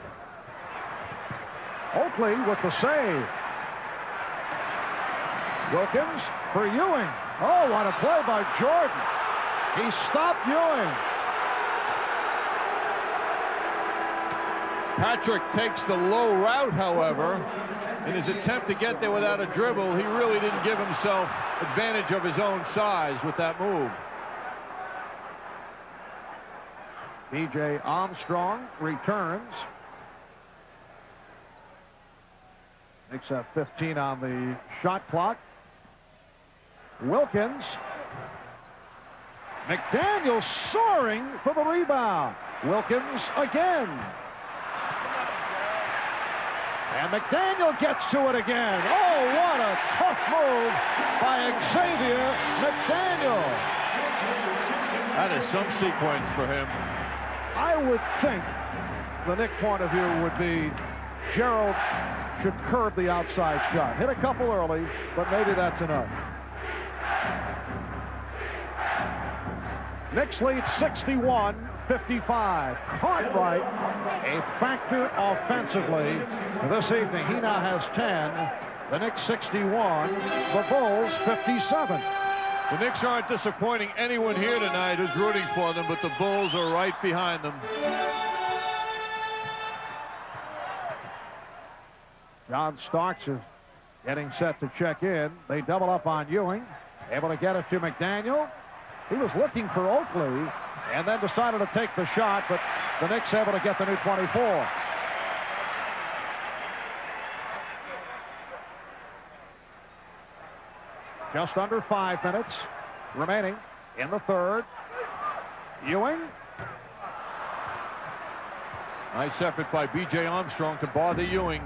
Oakley with the save. Wilkins for Ewing. Oh, what a play by Jordan. He stopped Ewing. Patrick takes the low route, however. In his attempt to get there without a dribble, he really didn't give himself advantage of his own size with that move. B.J. Armstrong returns. Knicks have 15 on the shot clock. Wilkins. McDaniel soaring for the rebound. Wilkins again. And McDaniel gets to it again. Oh, what a tough move by Xavier McDaniel. That is some sequence for him. I would think the Knick point of view would be Gerald should curb the outside shot. Hit a couple early, but maybe that's enough. Knicks lead 61-55. Cartwright, a factor offensively this evening. He now has 10. The Knicks 61. The Bulls 57. The Knicks aren't disappointing anyone here tonight who's rooting for them, but the Bulls are right behind them. John Starks is getting set to check in. They double up on Ewing. Able to get it to McDaniel. He was looking for Oakley and then decided to take the shot, but the Knicks able to get the new 24. Just under 5 minutes remaining in the third. Ewing. Nice effort by B.J. Armstrong to bother Ewing.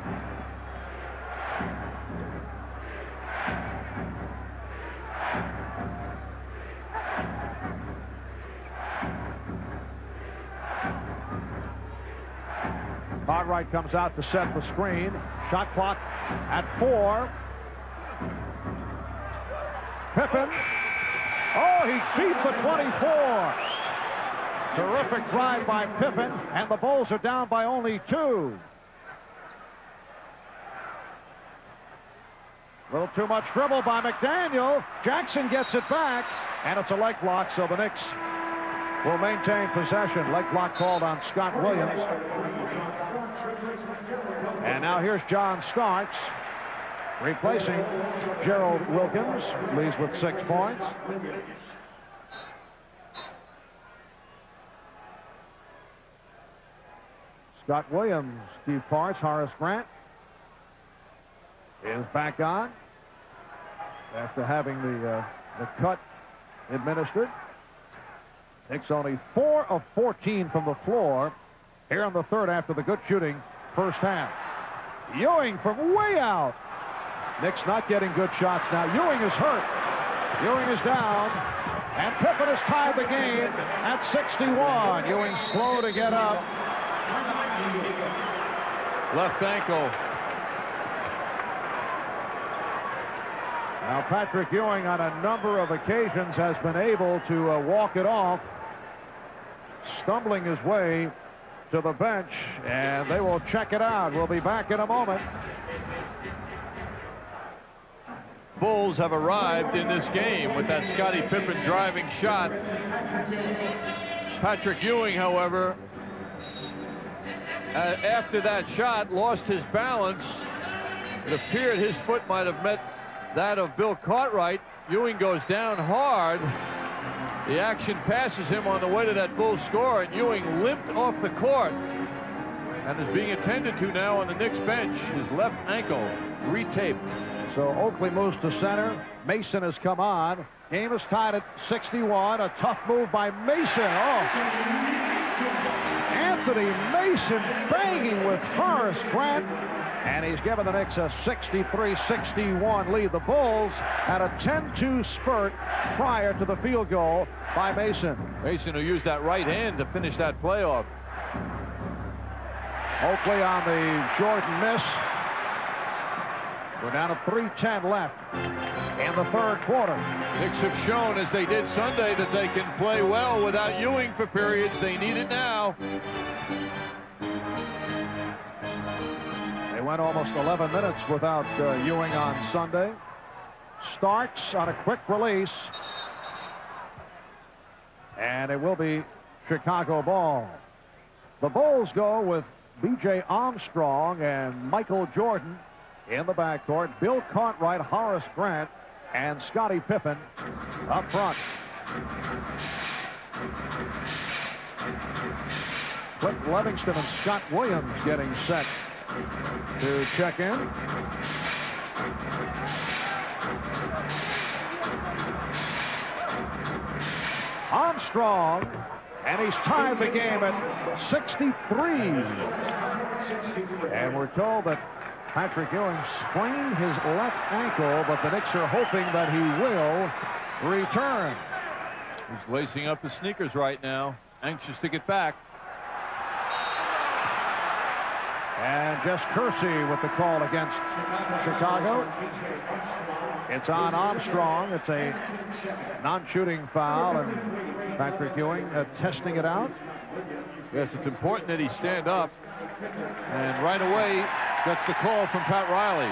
Cartwright comes out to set the screen. Shot clock at 4. Pippen. Oh, he beat the 24. Terrific drive by Pippen, and the Bulls are down by only 2. A little too much dribble by McDaniel. Jackson gets it back, and it's a leg block, so the Knicks will maintain possession. Leg block called on Scott Williams. And now here's John Starks replacing Gerald Wilkins. Leads with 6 points. Scott Williams departs. Horace Grant is back on after having the cut administered. Knicks only 4 of 14 from the floor here in the third after the good shooting first half. Ewing from way out. Knicks not getting good shots now. Ewing is hurt. Ewing is down. And Pippen has tied the game at 61. Ewing slow to get up. Left ankle. Now Patrick Ewing on a number of occasions has been able to walk it off, stumbling his way to the bench, and they will check it out. We'll be back in a moment. Bulls have arrived in this game with that Scottie Pippen driving shot. Patrick Ewing, however, after that shot, lost his balance. It appeared his foot might have met that of Bill Cartwright. Ewing goes down hard. The action passes him on the way to that Bulls score, and Ewing limped off the court and is being attended to now on the Knicks bench. His left ankle retaped. So Oakley moves to center. Mason has come on. Game is tied at 61. A tough move by Mason. Oh. Anthony Mason banging with Horace Grant. And he's given the Knicks a 63-61 lead. The Bulls had a 10-2 spurt prior to the field goal by Mason. Mason, who used that right hand to finish that playoff. Oakley on the Jordan miss. We're down to 3:10 left in the third quarter. Knicks have shown, as they did Sunday, that they can play well without Ewing for periods. They need it now. They went almost 11 minutes without Ewing on Sunday. Starks on a quick release. And it will be Chicago ball. The Bulls go with B.J. Armstrong and Michael Jordan in the backcourt. Bill Cartwright, Horace Grant, and Scottie Pippen up front. Cliff Livingston and Scott Williams getting set to check in. Armstrong, and he's tied the game at 63. And we're told that Patrick Ewing sprained his left ankle, but the Knicks are hoping that he will return. He's lacing up his sneakers right now, anxious to get back. And just Kersey with the call against Chicago. It's on Armstrong. It's a non-shooting foul, and Patrick Ewing testing it out. Yes, it's important that he stand up, and right away gets the call from Pat Riley.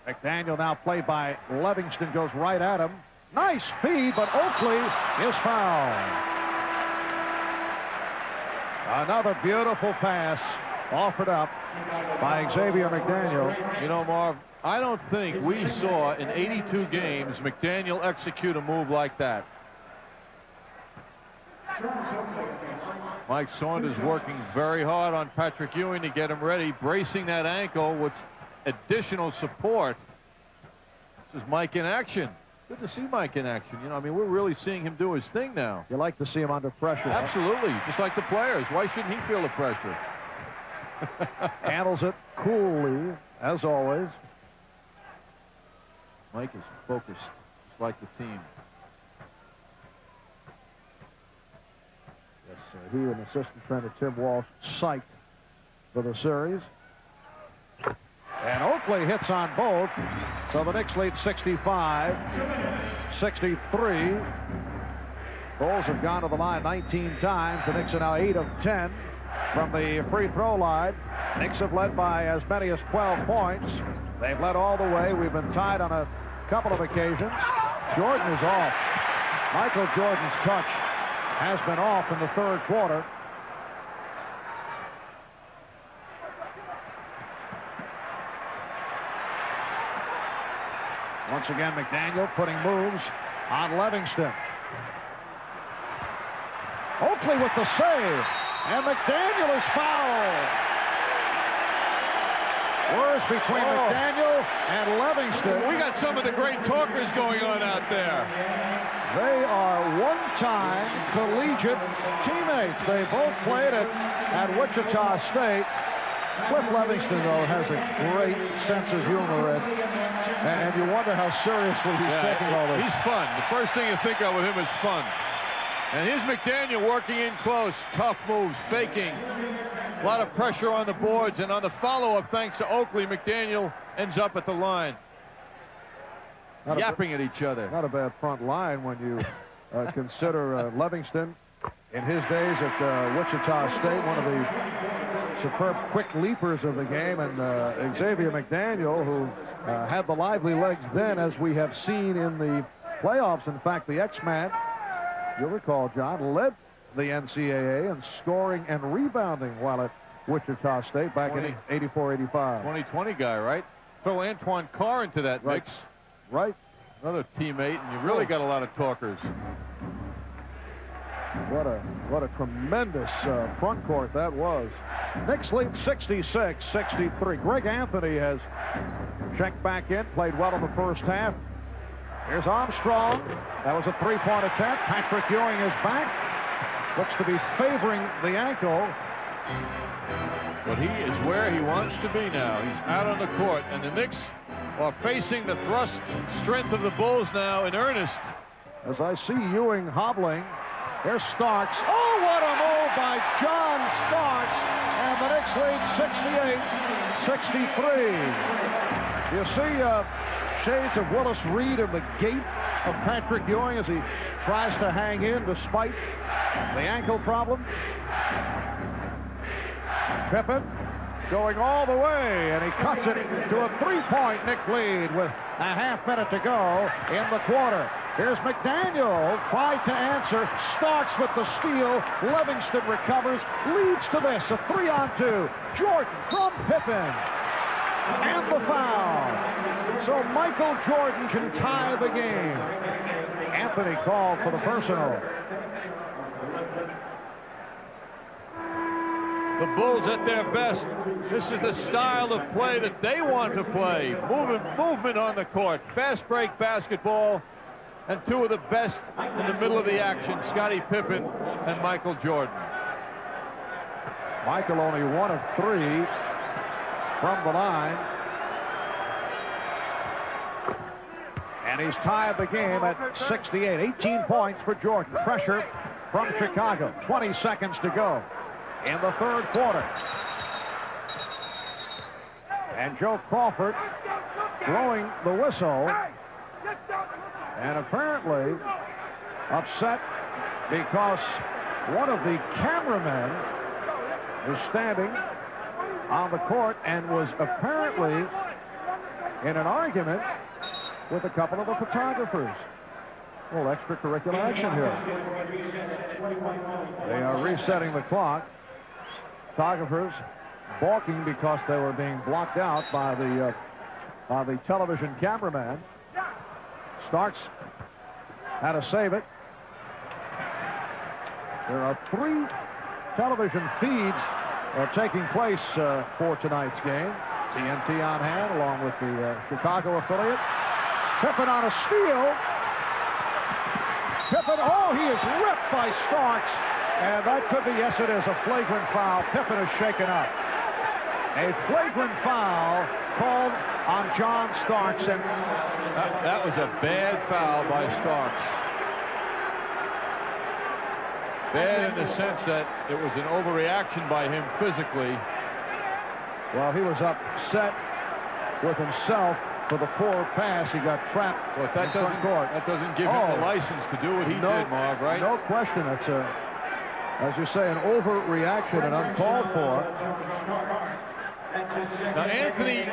McDaniel, now played by Livingston, goes right at him. Nice feed, but Oakley is fouled. Another beautiful pass offered up by Xavier McDaniel. You know, Marv, I don't think we saw in 82 games McDaniel execute a move like that. Mike Saunders working very hard on Patrick Ewing to get him ready, bracing that ankle with additional support. This is Mike in action. Good to see Mike in action. You know, I mean, we're really seeing him do his thing now. You like to see him under pressure. Absolutely, just like the players. Why shouldn't he feel the pressure? Handles it coolly, as always. Mike is focused, just like the team. Yes, he and assistant trainer Tim Walsh psyched for the series. And Oakley hits on both. So the Knicks lead 65-63. Bulls have gone to the line 19 times. The Knicks are now 8 of 10 from the free throw line. Knicks have led by as many as 12 points. They've led all the way. We've been tied on a couple of occasions. Jordan is off. Michael Jordan's touch has been off in the third quarter. Once again, McDaniel putting moves on Livingston. Oakley with the save, and McDaniel is fouled. Words between McDaniel and Livingston. We got some of the great talkers going on out there. They are one-time collegiate teammates. They both played at Wichita State. Cliff Livingston, though, has a great sense of humor, and you wonder how seriously he's taking all this. He's fun. The first thing you think of with him is fun. And here's McDaniel working in close. Tough moves, faking. A lot of pressure on the boards, and on the follow-up, thanks to Oakley, McDaniel ends up at the line. Yapping at each other. Not a bad front line when you consider Livingston in his days at Wichita State, one of the superb quick leapers of the game, and Xavier McDaniel, who had the lively legs then, as we have seen in the playoffs. In fact, the X-Man, you'll recall, John, led the NCAA in scoring and rebounding while at Wichita State back in 84-85. 2020 guy, right? Throw Antoine Carr into that mix. Right. Another teammate, and you really got a lot of talkers. What a tremendous front court that was. Knicks lead 66-63. Greg Anthony has checked back in, played well in the first half. Here's Armstrong. That was a three-point attempt. Patrick Ewing is back. Looks to be favoring the ankle. But he is where he wants to be now. He's out on the court, and the Knicks are facing the thrust strength of the Bulls now in earnest. As I see Ewing hobbling, there's Starks. Oh, what a move by John Starks. And the Knicks lead 68-63. You see shades of Willis Reed in the gait of Patrick Ewing as he tries to hang in despite the ankle problem. Pippen going all the way, and he cuts it to a three-point Knick lead with a half minute to go in the quarter. Here's McDaniel, tried to answer. Starks with the steal. Livingston recovers, leads to this, a 3-on-2. Jordan from Pippen. And the foul. So Michael Jordan can tie the game. Anthony called for the personal. The Bulls at their best. This is the style of play that they want to play. Movement on the court. Fast break basketball. And two of the best in the middle of the action, Scottie Pippen and Michael Jordan. Michael only 1 of 3 from the line. And he's tied the game at 68. 18 points for Jordan. Pressure from Chicago. 20 seconds to go in the third quarter. And Joe Crawford blowing the whistle, and apparently upset because one of the cameramen is standing on the court and was apparently in an argument with a couple of the photographers. A little extracurricular action here. They are resetting the clock. Photographers balking because they were being blocked out by the television cameraman. Starks had to save it. There are 3 television feeds taking place for tonight's game. TNT on hand, along with the Chicago affiliate. Pippen on a steal. Pippen, oh, he is ripped by Starks. And that could be, yes, it is a flagrant foul. Pippen is shaken up. A flagrant foul called on John Starks. And that was a bad foul by Starks. Bad in the sense that it was an overreaction by him physically. Well, he was upset with himself for the poor pass. He got trapped. But that doesn't give him the license to do what he did, Marv, right? No question. It's as you say, an overreaction and uncalled for. Now, Anthony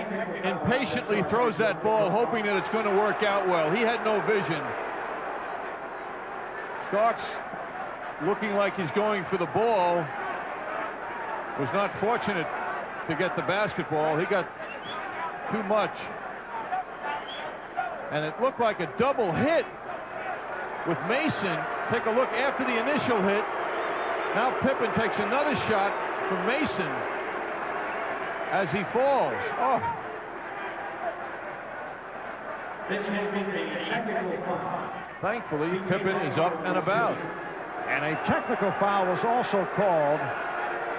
impatiently throws that ball, hoping that it's going to work out well. He had no vision. Starks, looking like he's going for the ball, was not fortunate to get the basketball. He got too much. And it looked like a double hit with Mason. Take a look after the initial hit. Now Pippen takes another shot from Mason as he falls. Oh. Thankfully, Pippen is up and about. And a technical foul was also called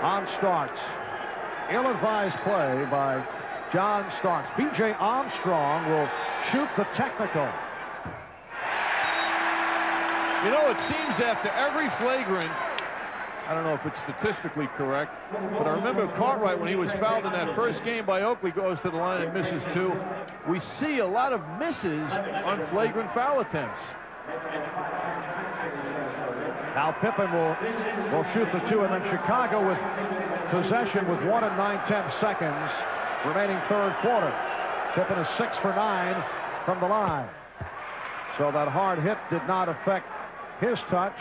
on Starks. Ill-advised play by John Starks. B.J. Armstrong will shoot the technical. You know, it seems after every flagrant, I don't know if it's statistically correct, but I remember Cartwright, when he was fouled in that first game by Oakley, goes to the line and misses 2. We see a lot of misses on flagrant foul attempts. Now Pippen will shoot the 2, and then Chicago with possession with 1 and 9/10 seconds remaining third quarter. Pippen is 6 for 9 from the line. So that hard hit did not affect his touch.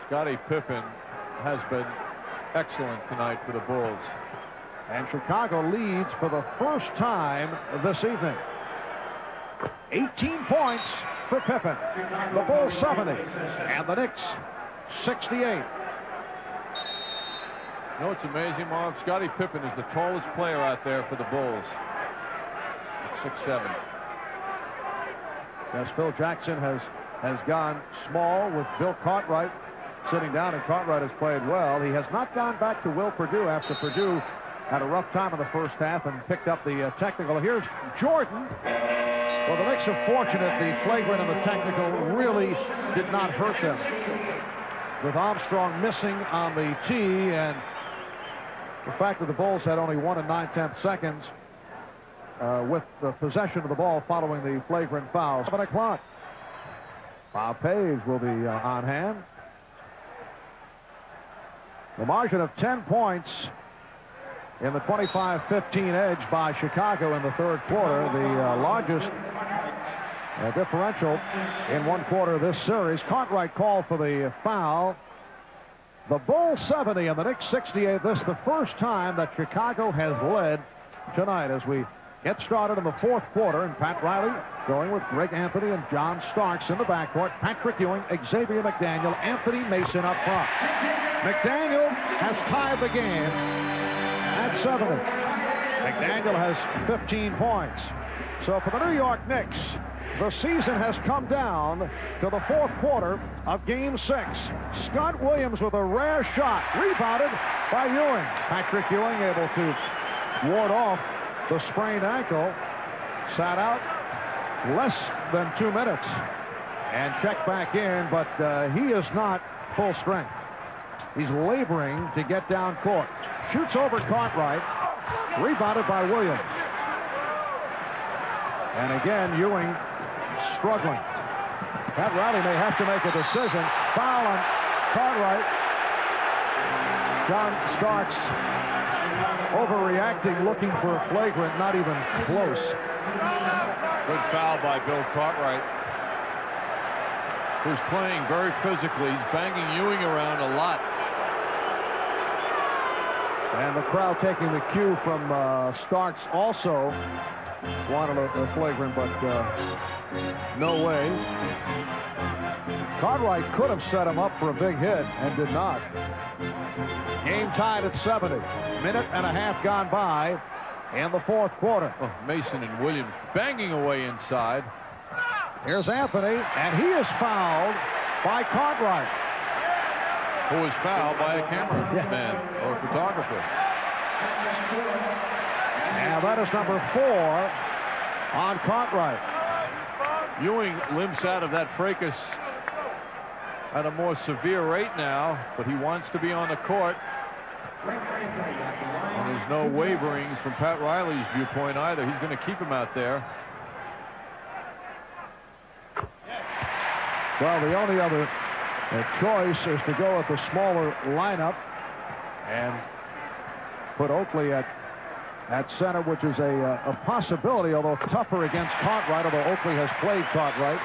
Scottie Pippen has been excellent tonight for the Bulls. And Chicago leads for the first time this evening. 18 points for Pippen. The Bulls 70 and the Knicks 68. You know what's amazing, Marv? Scottie Pippen is the tallest player out there for the Bulls. At 6'7". Yes, Phil Jackson has gone small with Bill Cartwright sitting down, and Cartwright has played well. He has not gone back to Will Perdue after Perdue had a rough time in the first half and picked up the technical. Here's Jordan. Well, the Knicks are fortunate. The flagrant and the technical really did not hurt them. With Armstrong missing on the tee, and the fact that the Bulls had only 1 and 9/10 seconds with the possession of the ball following the flagrant foul. 7 o'clock. Bob Page will be on hand. The margin of 10 points in the 25-15 edge by Chicago in the third quarter, the largest differential in one quarter of this series. Cartwright called for the foul. The Bulls 70 and the Knicks 68. This is the first time that Chicago has led tonight as we get started in the fourth quarter. And Pat Riley going with Greg Anthony and John Starks in the backcourt. Patrick Ewing, Xavier McDaniel, Anthony Mason up front. McDaniel has tied the game at 70. McDaniel has 15 points. So for the New York Knicks, the season has come down to the fourth quarter of Game 6. Scott Williams with a rare shot, rebounded by Ewing. Patrick Ewing able to ward off the sprained ankle. Sat out less than 2 minutes. and check back in, but he is not full strength. He's laboring to get down court. Shoots over Cartwright. Rebounded by Williams. And again, Ewing struggling. Pat Riley may have to make a decision. Foul on Cartwright. John Starks overreacting, looking for a flagrant, not even close. Good foul by Bill Cartwright, who's playing very physically. He's banging Ewing around a lot. And the crowd taking the cue from Starks also wanted a flagrant, but no way. Cartwright could have set him up for a big hit and did not. Game tied at 70. Minute and a half gone by in the fourth quarter. Oh, Mason and Williams banging away inside. Here's Anthony, and he is fouled by Cartwright. Who was fouled by a cameraman or photographer. And that is number 4 on Cartwright. Ewing limps out of that fracas at a more severe rate now, but he wants to be on the court. And there's no wavering from Pat Riley's viewpoint either. He's going to keep him out there. Well, the only other choice is to go with the smaller lineup and put Oakley at center, which is a possibility, although tougher against Cartwright, although Oakley has played Cartwright.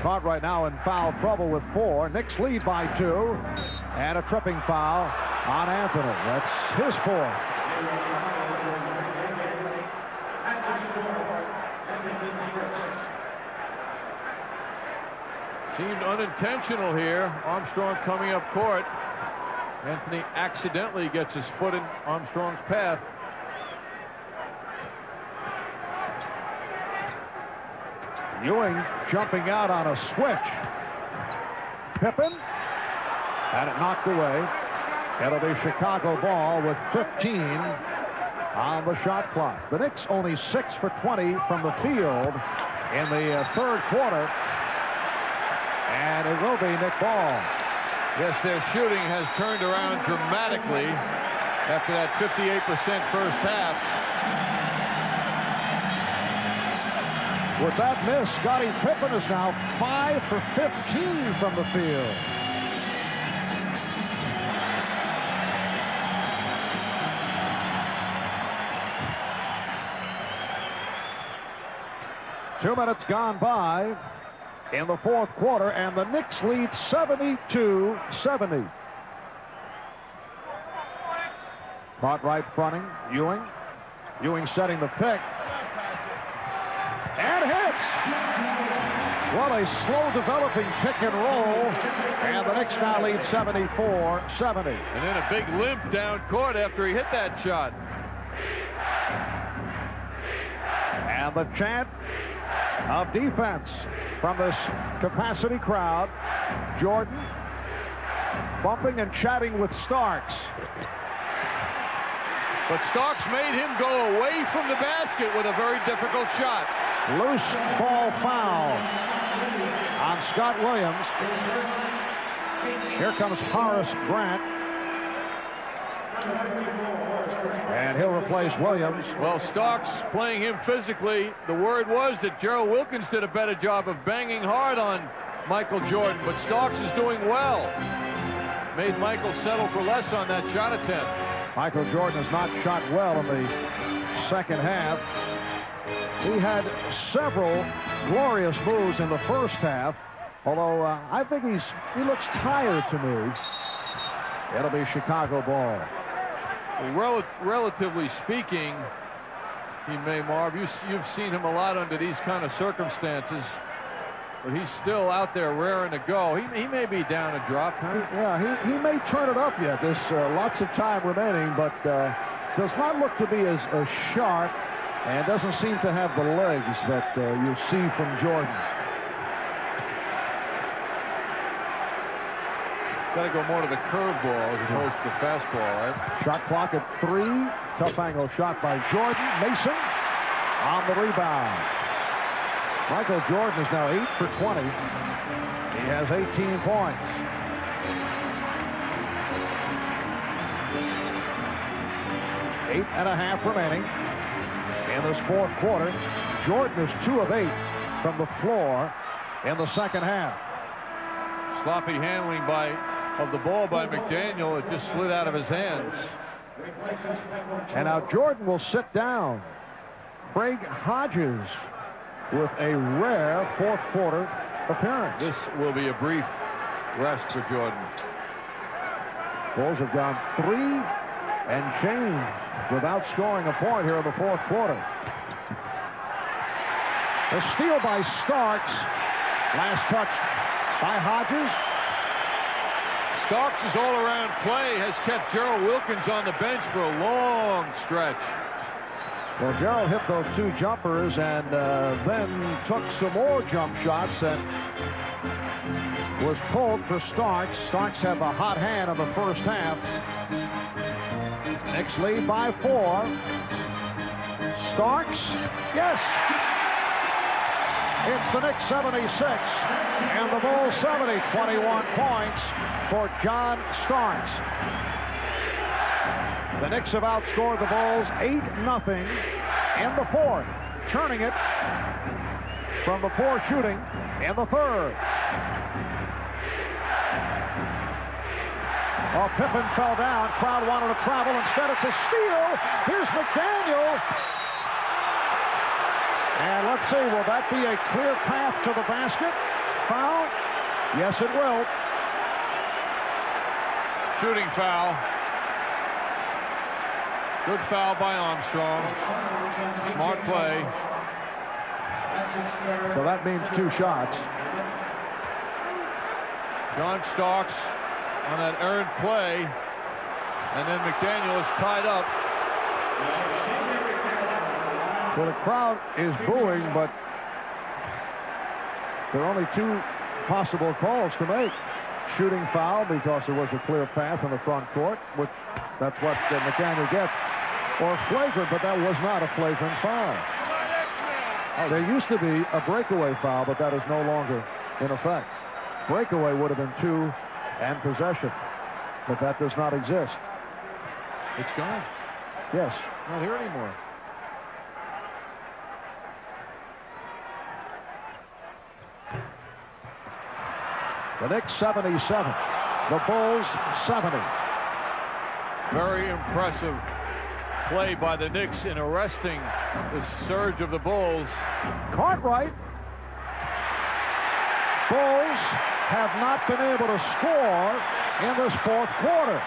Cartwright now in foul trouble with 4. Knicks lead by 2, and a tripping foul on Anthony. That's his 4th. Seemed unintentional here. Armstrong coming up court. Anthony accidentally gets his foot in Armstrong's path. Ewing jumping out on a switch. Pippen had it knocked away. It'll be Chicago ball with 15 on the shot clock. The Knicks only 6 for 20 from the field in the third quarter. And it will be Nick Ball. Yes, their shooting has turned around dramatically after that 58% first half. With that miss, Scottie Pippen is now 5 for 15 from the field. Two minutes gone by in the fourth quarter, and the Knicks lead 72-70. Cartwright fronting, Ewing. Ewing setting the pick. And hits! Well, a slow developing pick and roll, and the Knicks now lead 74-70. And then a big limp down court after he hit that shot. And the chant of defense from this capacity crowd. Jordan bumping and chatting with Starks. But Starks made him go away from the basket with a very difficult shot. Loose ball foul on Scott Williams. Here comes Horace Grant. And he'll replace Williams. Well, Starks playing him physically. The word was that Gerald Wilkins did a better job of banging hard on Michael Jordan, but Starks is doing well. Made Michael settle for less on that shot attempt. Michael Jordan has not shot well in the second half. He had several glorious moves in the first half, although I think he looks tired to me. It'll be Chicago ball. Well, relatively speaking, he may, Marv, you've seen him a lot under these kind of circumstances, but he's still out there raring to go. He may be down a drop, huh? Yeah, he may turn it up yet. There's lots of time remaining, but does not look to be as sharp, and doesn't seem to have the legs that you see from Jordan. Got to go more to the curveball as opposed to the fastball, right? Shot clock at 3. Tough angle shot by Jordan. Mason on the rebound. Michael Jordan is now 8 for 20. He has 18 points. Eight and a half remaining in this fourth quarter. Jordan is 2 of 8 from the floor in the second half. Sloppy handling of the ball by McDaniel. It just slid out of his hands. And now Jordan will sit down. Craig Hodges with a rare fourth quarter appearance. This will be a brief rest for Jordan. Bulls have gone 3 and change without scoring a point here in the fourth quarter. A steal by Starks. Last touch by Hodges. Starks' all-around play has kept Gerald Wilkins on the bench for a long stretch. Well, Gerald hit those 2 jumpers and then took some more jump shots and was pulled for Starks. Starks had the hot hand in the first half. Knicks lead by 4. Starks, yes. It's the Knicks 76 and the Bulls 70. 21 points for John Starks. The Knicks have outscored the Bulls 8-0 in the fourth, turning it from the poor shooting in the third. Oh, Pippen fell down. Crowd wanted to travel. Instead, it's a steal. Here's McDaniel. And let's see, will that be a clear path to the basket? Foul? Yes, it will. Shooting foul. Good foul by Armstrong. Smart play. So that means 2 shots. John Starks on that earned play, and then McDaniel is tied up. So the crowd is booing, but there are only 2 possible calls to make. Shooting foul because there was a clear path in the front court, which that's what McDaniel gets, or flagrant, but that was not a flagrant foul. There used to be a breakaway foul, but that is no longer in effect. Breakaway would have been 2 and possession, but that does not exist. It's gone. Yes. Not here anymore. The Knicks 77. The Bulls 70. Very impressive play by the Knicks in arresting the surge of the Bulls. Cartwright. Bulls have not been able to score in this fourth quarter.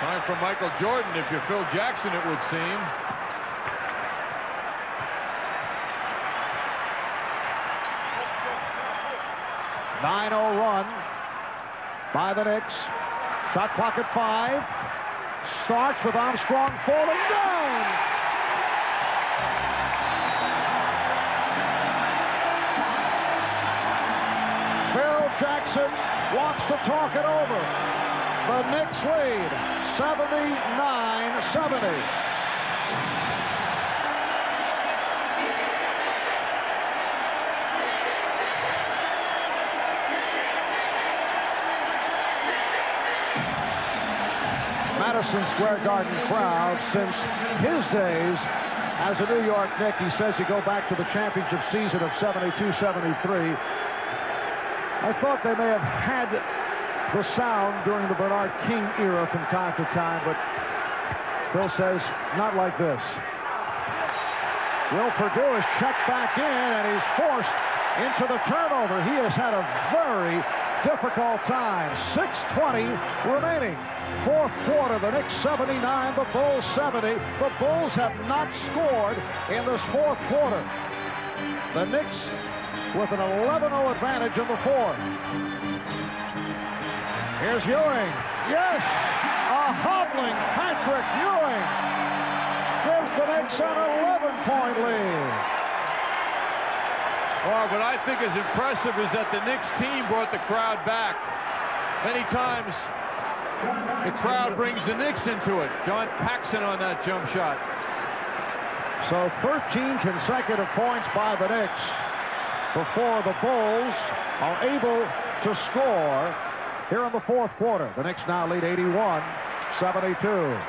Time for Michael Jordan. If you're Phil Jackson, it would seem. A 9-0 run by the Knicks. Shot clock at 5. Starts with Armstrong falling down. Phil Jackson wants to talk it over. The Knicks lead 79-70. Madison Square Garden crowd since his days as a New York Knick. He says you go back to the championship season of 72-73. I thought they may have had the sound during the Bernard King era from time to time, but Bill says not like this. Will Perdue is checked back in, and he's forced into the turnover. He has had a very difficult time. 6:20 remaining. Fourth quarter, the Knicks 79, the Bulls 70. The Bulls have not scored in this fourth quarter. The Knicks with an 11-0 advantage in the fourth. Here's Ewing. Yes! A hobbling Patrick Ewing gives the Knicks an 11-point lead. Well, what I think is impressive is that the Knicks team brought the crowd back. Many times, the crowd brings the Knicks into it. John Paxson on that jump shot. So 13 consecutive points by the Knicks. before the Bulls are able to score here in the fourth quarter. The Knicks now lead 81-72.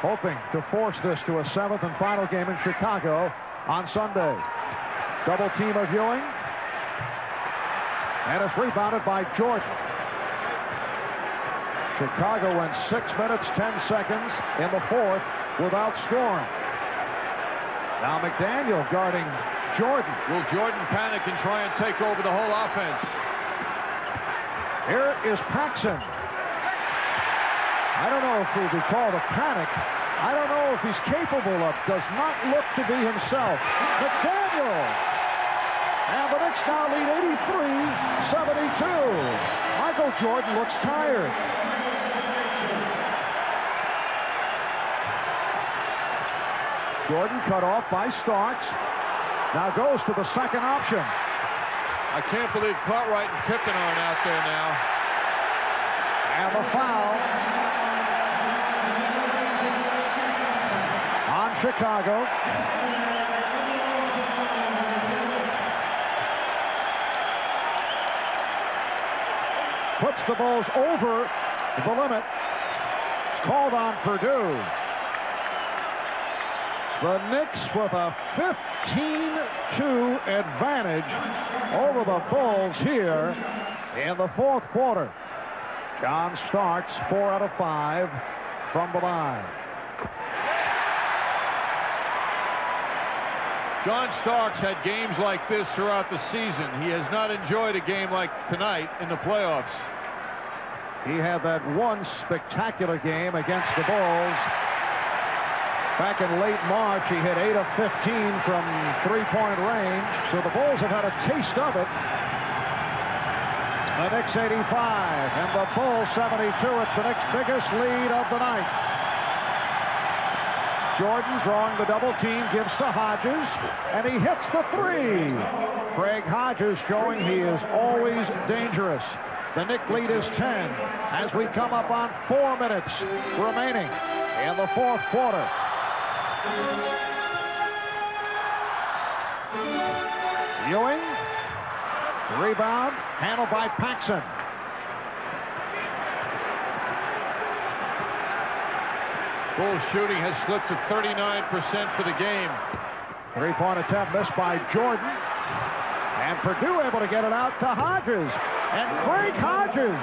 Hoping to force this to a seventh and final game in Chicago on Sunday. Double team of Ewing. And it's rebounded by Jordan. Chicago went 6 minutes, 10 seconds in the fourth without scoring. Now McDaniel guarding Jordan. Will Jordan panic and try and take over the whole offense? Here is Paxson. I don't know if it would be called a panic. I don't know if he's capable of. Does not look to be himself. McDaniel. And the Knicks now lead 83-72. Michael Jordan looks tired. Jordan cut off by Starks. Now goes to the second option. I can't believe Cartwright and Pippen aren't out there now. And the foul on Chicago. Puts the Bulls over the limit. It's called on Purdue. The Knicks with a 15-2 advantage over the Bulls here in the fourth quarter. John Starks, 4 out of 5 from the line. John Starks had games like this throughout the season. He has not enjoyed a game like tonight in the playoffs. He had that one spectacular game against the Bulls. Back in late March, he hit 8 of 15 from three-point range. So the Bulls have had a taste of it. The Knicks 85 and the Bulls 72. It's the Knicks' biggest lead of the night. Jordan drawing the double team, gives to Hodges, and he hits the three. Craig Hodges showing he is always dangerous. The Knicks lead is 10 as we come up on 4 minutes remaining in the fourth quarter. Ewing, rebound, handled by Paxson. Bulls shooting has slipped to 39% for the game. Three-point attempt missed by Jordan. And Purdue able to get it out to Hodges. And Craig Hodges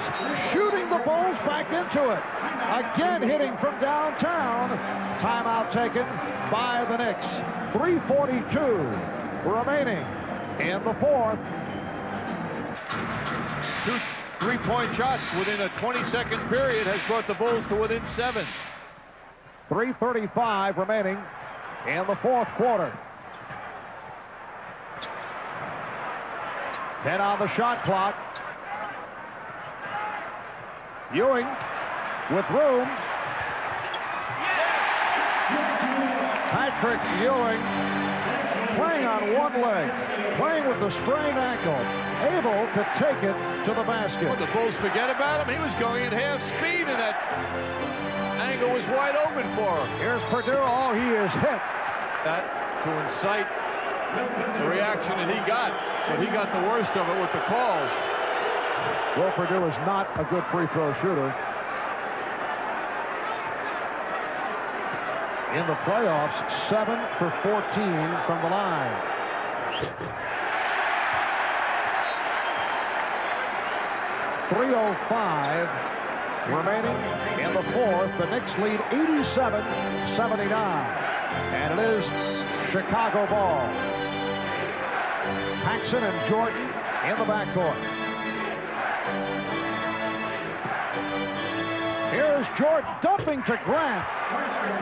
shooting the Bulls back into it. Again hitting from downtown. Timeout taken by the Knicks. 3:42 remaining in the fourth. 2 3-point shots within a 20-second period has brought the Bulls to within 7. 3:35 remaining in the fourth quarter. 10 on the shot clock. Ewing with room. Patrick Ewing playing on one leg, playing with the sprained ankle, able to take it to the basket. Well, the Bulls forget about him. He was going at half speed, and that angle was wide open for him. Here's Purdue. Oh, he is hit. That to incite the reaction that he got. So he got the worst of it with the calls. Will Purdue is not a good free throw shooter. In the playoffs, 7 for 14 from the line. .305 remaining in the fourth. The Knicks lead 87-79. And it is Chicago ball. Paxson and Jordan in the backcourt. Here's Jordan dumping to Grant.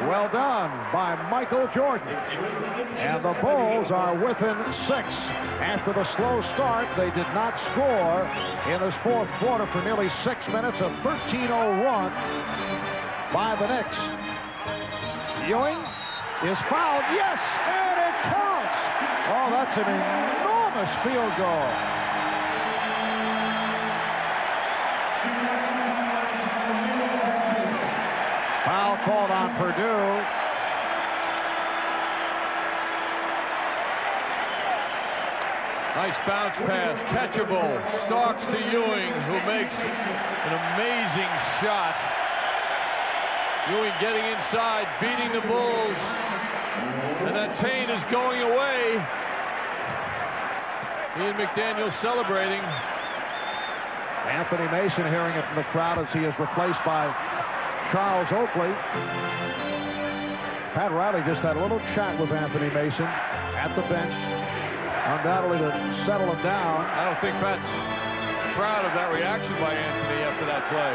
Well done by Michael Jordan. And the Bulls are within 6. After the slow start, they did not score in this fourth quarter for nearly 6 minutes of 13:01 by the Knicks. Ewing is fouled. Yes, and it counts. Oh, that's an enormous field goal. Foul called on Purdue. Nice bounce pass, catchable. Starks to Ewing, who makes an amazing shot. Ewing getting inside, beating the Bulls. And that pain is going away. Ian McDaniel celebrating. Anthony Mason hearing it from the crowd as he is replaced by Charles Oakley. Pat Riley just had a little chat with Anthony Mason at the bench, undoubtedly to settle him down. I don't think Pat's proud of that reaction by Anthony after that play.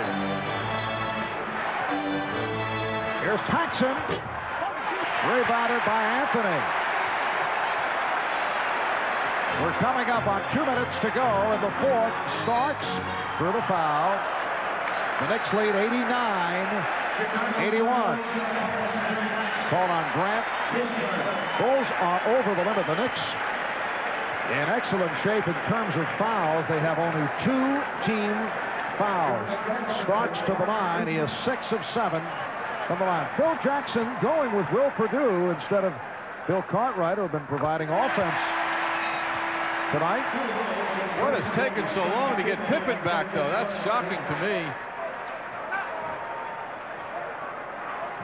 Here's Paxson, rebounded by Anthony. We're coming up on 2 minutes to go in the fourth. Starks through the foul. The Knicks lead 89-81. Called on Grant. Bulls are over the limit. The Knicks in excellent shape in terms of fouls. They have only 2 team fouls. Starks to the line. He is 6 of 7 from the line. Phil Jackson going with Will Perdue instead of Bill Cartwright, who have been providing offense tonight. What has taken so long to get Pippen back, though? That's shocking to me.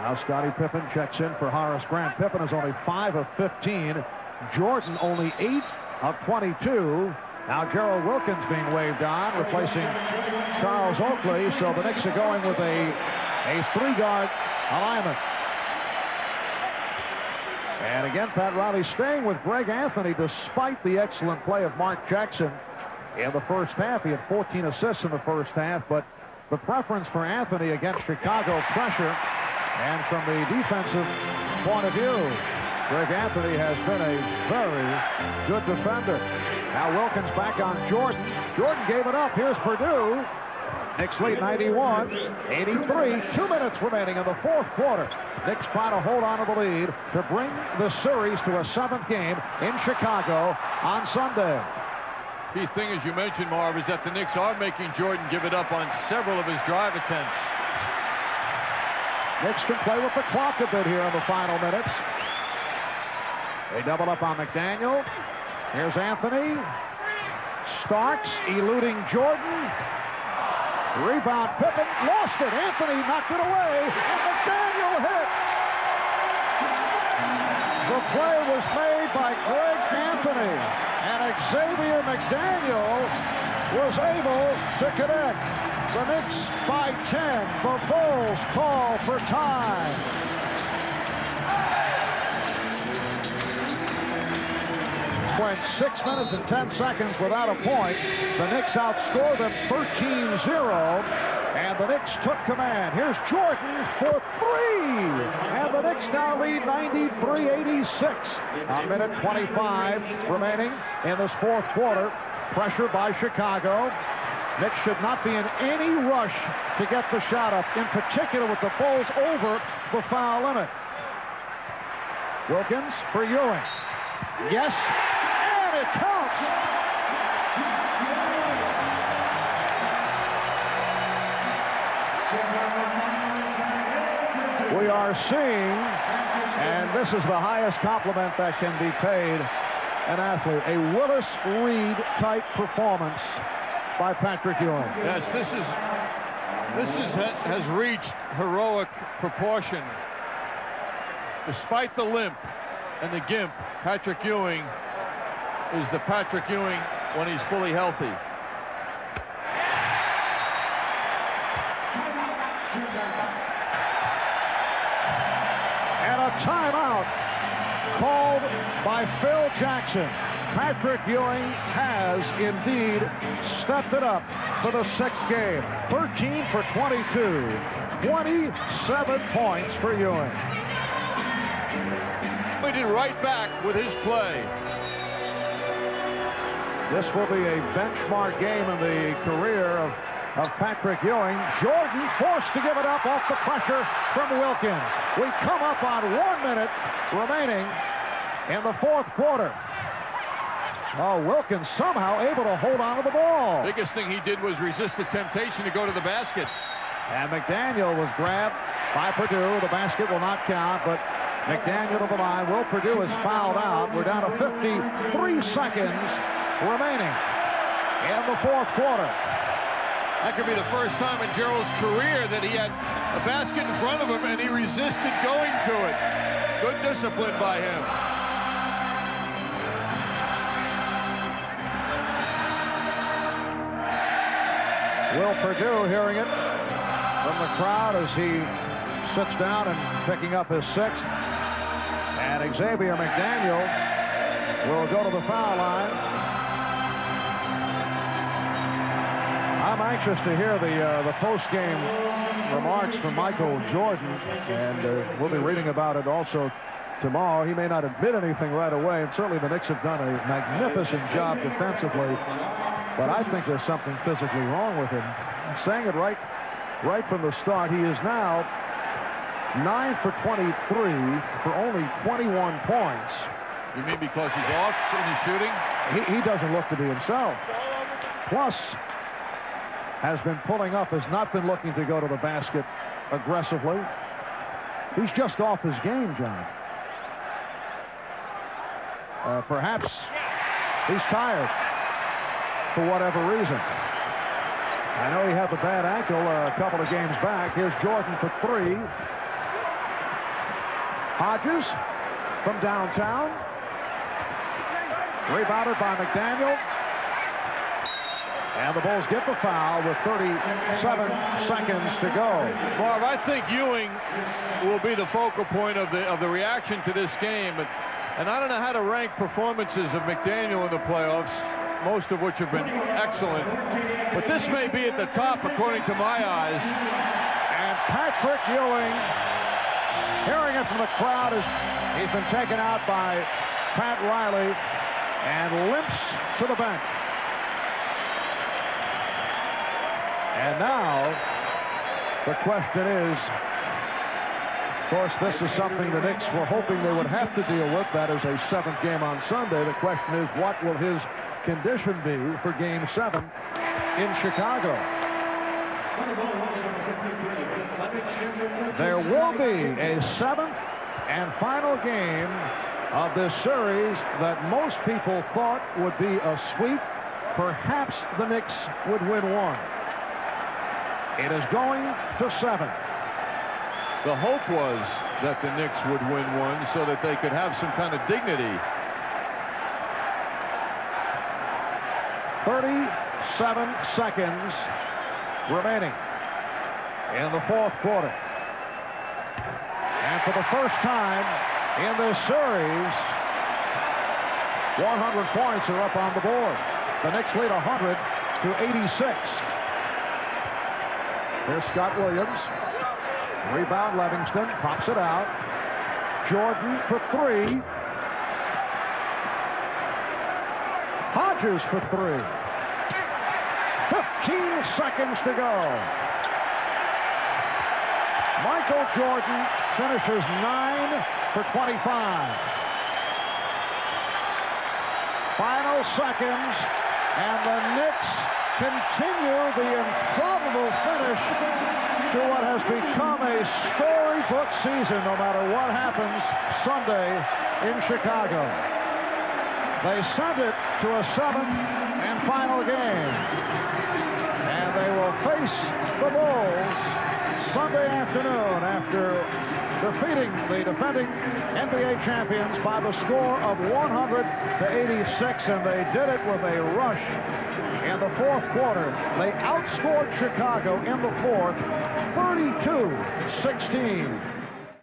Now Scottie Pippen checks in for Horace Grant. Pippen is only 5 of 15. Jordan only 8 of 22. Now Gerald Wilkins being waved on, replacing Charles Oakley. So the Knicks are going with a 3-guard alignment. And again, Pat Riley staying with Greg Anthony despite the excellent play of Mark Jackson in the first half. He had 14 assists in the first half, but the preference for Anthony against Chicago pressure. And from the defensive point of view, Greg Anthony has been a very good defender. Now Wilkins back on Jordan. Jordan gave it up. Here's Perdue. Knicks lead 91-83. 2 minutes remaining in the fourth quarter. Knicks trying to hold on to the lead to bring the series to a 7th game in Chicago on Sunday. Key thing, as you mentioned, Marv, is that the Knicks are making Jordan give it up on several of his drive attempts. Knicks can play with the clock a bit here in the final minutes. They double up on McDaniel. Here's Anthony. Starks eluding Jordan. Rebound, Pippen lost it. Anthony knocked it away, and McDaniel hit. The play was made by Greg Anthony, and Xavier McDaniel was able to connect. The Knicks by 10. The Bulls call for time. Went 6 minutes and 10 seconds without a point. The Knicks outscored them 13-0, and the Knicks took command. Here's Jordan for 3, and the Knicks now lead 93-86. A minute 25 remaining in this fourth quarter. Pressure by Chicago. Knicks should not be in any rush to get the shot up, in particular with the Bulls over the foul limit. Wilkins for Ewing. Yes. It counts. We are seeing, and this is the highest compliment that can be paid an athlete, a Willis Reed type performance by Patrick Ewing. Yes, this has reached heroic proportion. Despite the limp and the gimp, Patrick Ewing is the Patrick Ewing when he's fully healthy. And a timeout called by Phil Jackson. Patrick Ewing has indeed stepped it up for the 6th game. 13 for 22. 27 points for Ewing. He did right back with his play. This will be a benchmark game in the career of Patrick Ewing. Jordan forced to give it up off the pressure from Wilkins. We come up on 1 minute remaining in the fourth quarter. Oh, Wilkins somehow able to hold on to the ball. Biggest thing he did was resist the temptation to go to the basket. And McDaniel was grabbed by Perdue. The basket will not count, but McDaniel to the line. Will Perdue is fouled out. We're down to 53 seconds remaining in the fourth quarter. That could be the first time in Gerald's career that he had a basket in front of him and he resisted going to it. Good discipline by him. Will Perdue hearing it from the crowd as he sits down and picking up his sixth. And Xavier McDaniel will go to the foul line. I'm anxious to hear the post-game remarks from Michael Jordan, and we'll be reading about it also tomorrow. He may not admit anything right away, and certainly the Knicks have done a magnificent job defensively, but I think there's something physically wrong with him. I'm saying it right from the start. He is now 9 for 23 for only 21 points. You mean because he's off in his shooting? He doesn't look to be himself. Plus, has been pulling up, has not been looking to go to the basket aggressively. He's just off his game, John. Perhaps he's tired for whatever reason. I know he had the bad ankle a couple of games back. Here's Jordan for three. Hodges from downtown. Rebounded by McDaniel. And the Bulls get the foul with 37 seconds to go. Marv, I think Ewing will be the focal point of the reaction to this game. And I don't know how to rank performances of McDaniel in the playoffs, most of which have been excellent. But this may be at the top, according to my eyes. And Patrick Ewing, hearing it from the crowd, as he's been taken out by Pat Riley and limps to the bench. And now the question is, of course, this is something the Knicks were hoping they would have to deal with. That is a seventh game on Sunday. The question is, what will his condition be for Game 7 in Chicago? There will be a seventh and final game of this series that most people thought would be a sweep. Perhaps the Knicks would win one. It is going to 7. The hope was that the Knicks would win one so that they could have some kind of dignity. 37 seconds remaining in the fourth quarter. And for the first time in this series, 100 points are up on the board. The Knicks lead 100 to 86. Here's Scott Williams. Rebound, Livingston pops it out. Jordan for three. Hodges for three. 15 seconds to go. Michael Jordan finishes 9 for 25. Final seconds, and the Knicks continue the improbable finish to what has become a storybook season, no matter what happens Sunday in Chicago. They sent it to a seventh and final game. And they will face the Bulls Sunday afternoon after defeating the defending NBA champions by the score of 100 to 86, and they did it with a rush in the fourth quarter. They outscored Chicago in the fourth 32-16.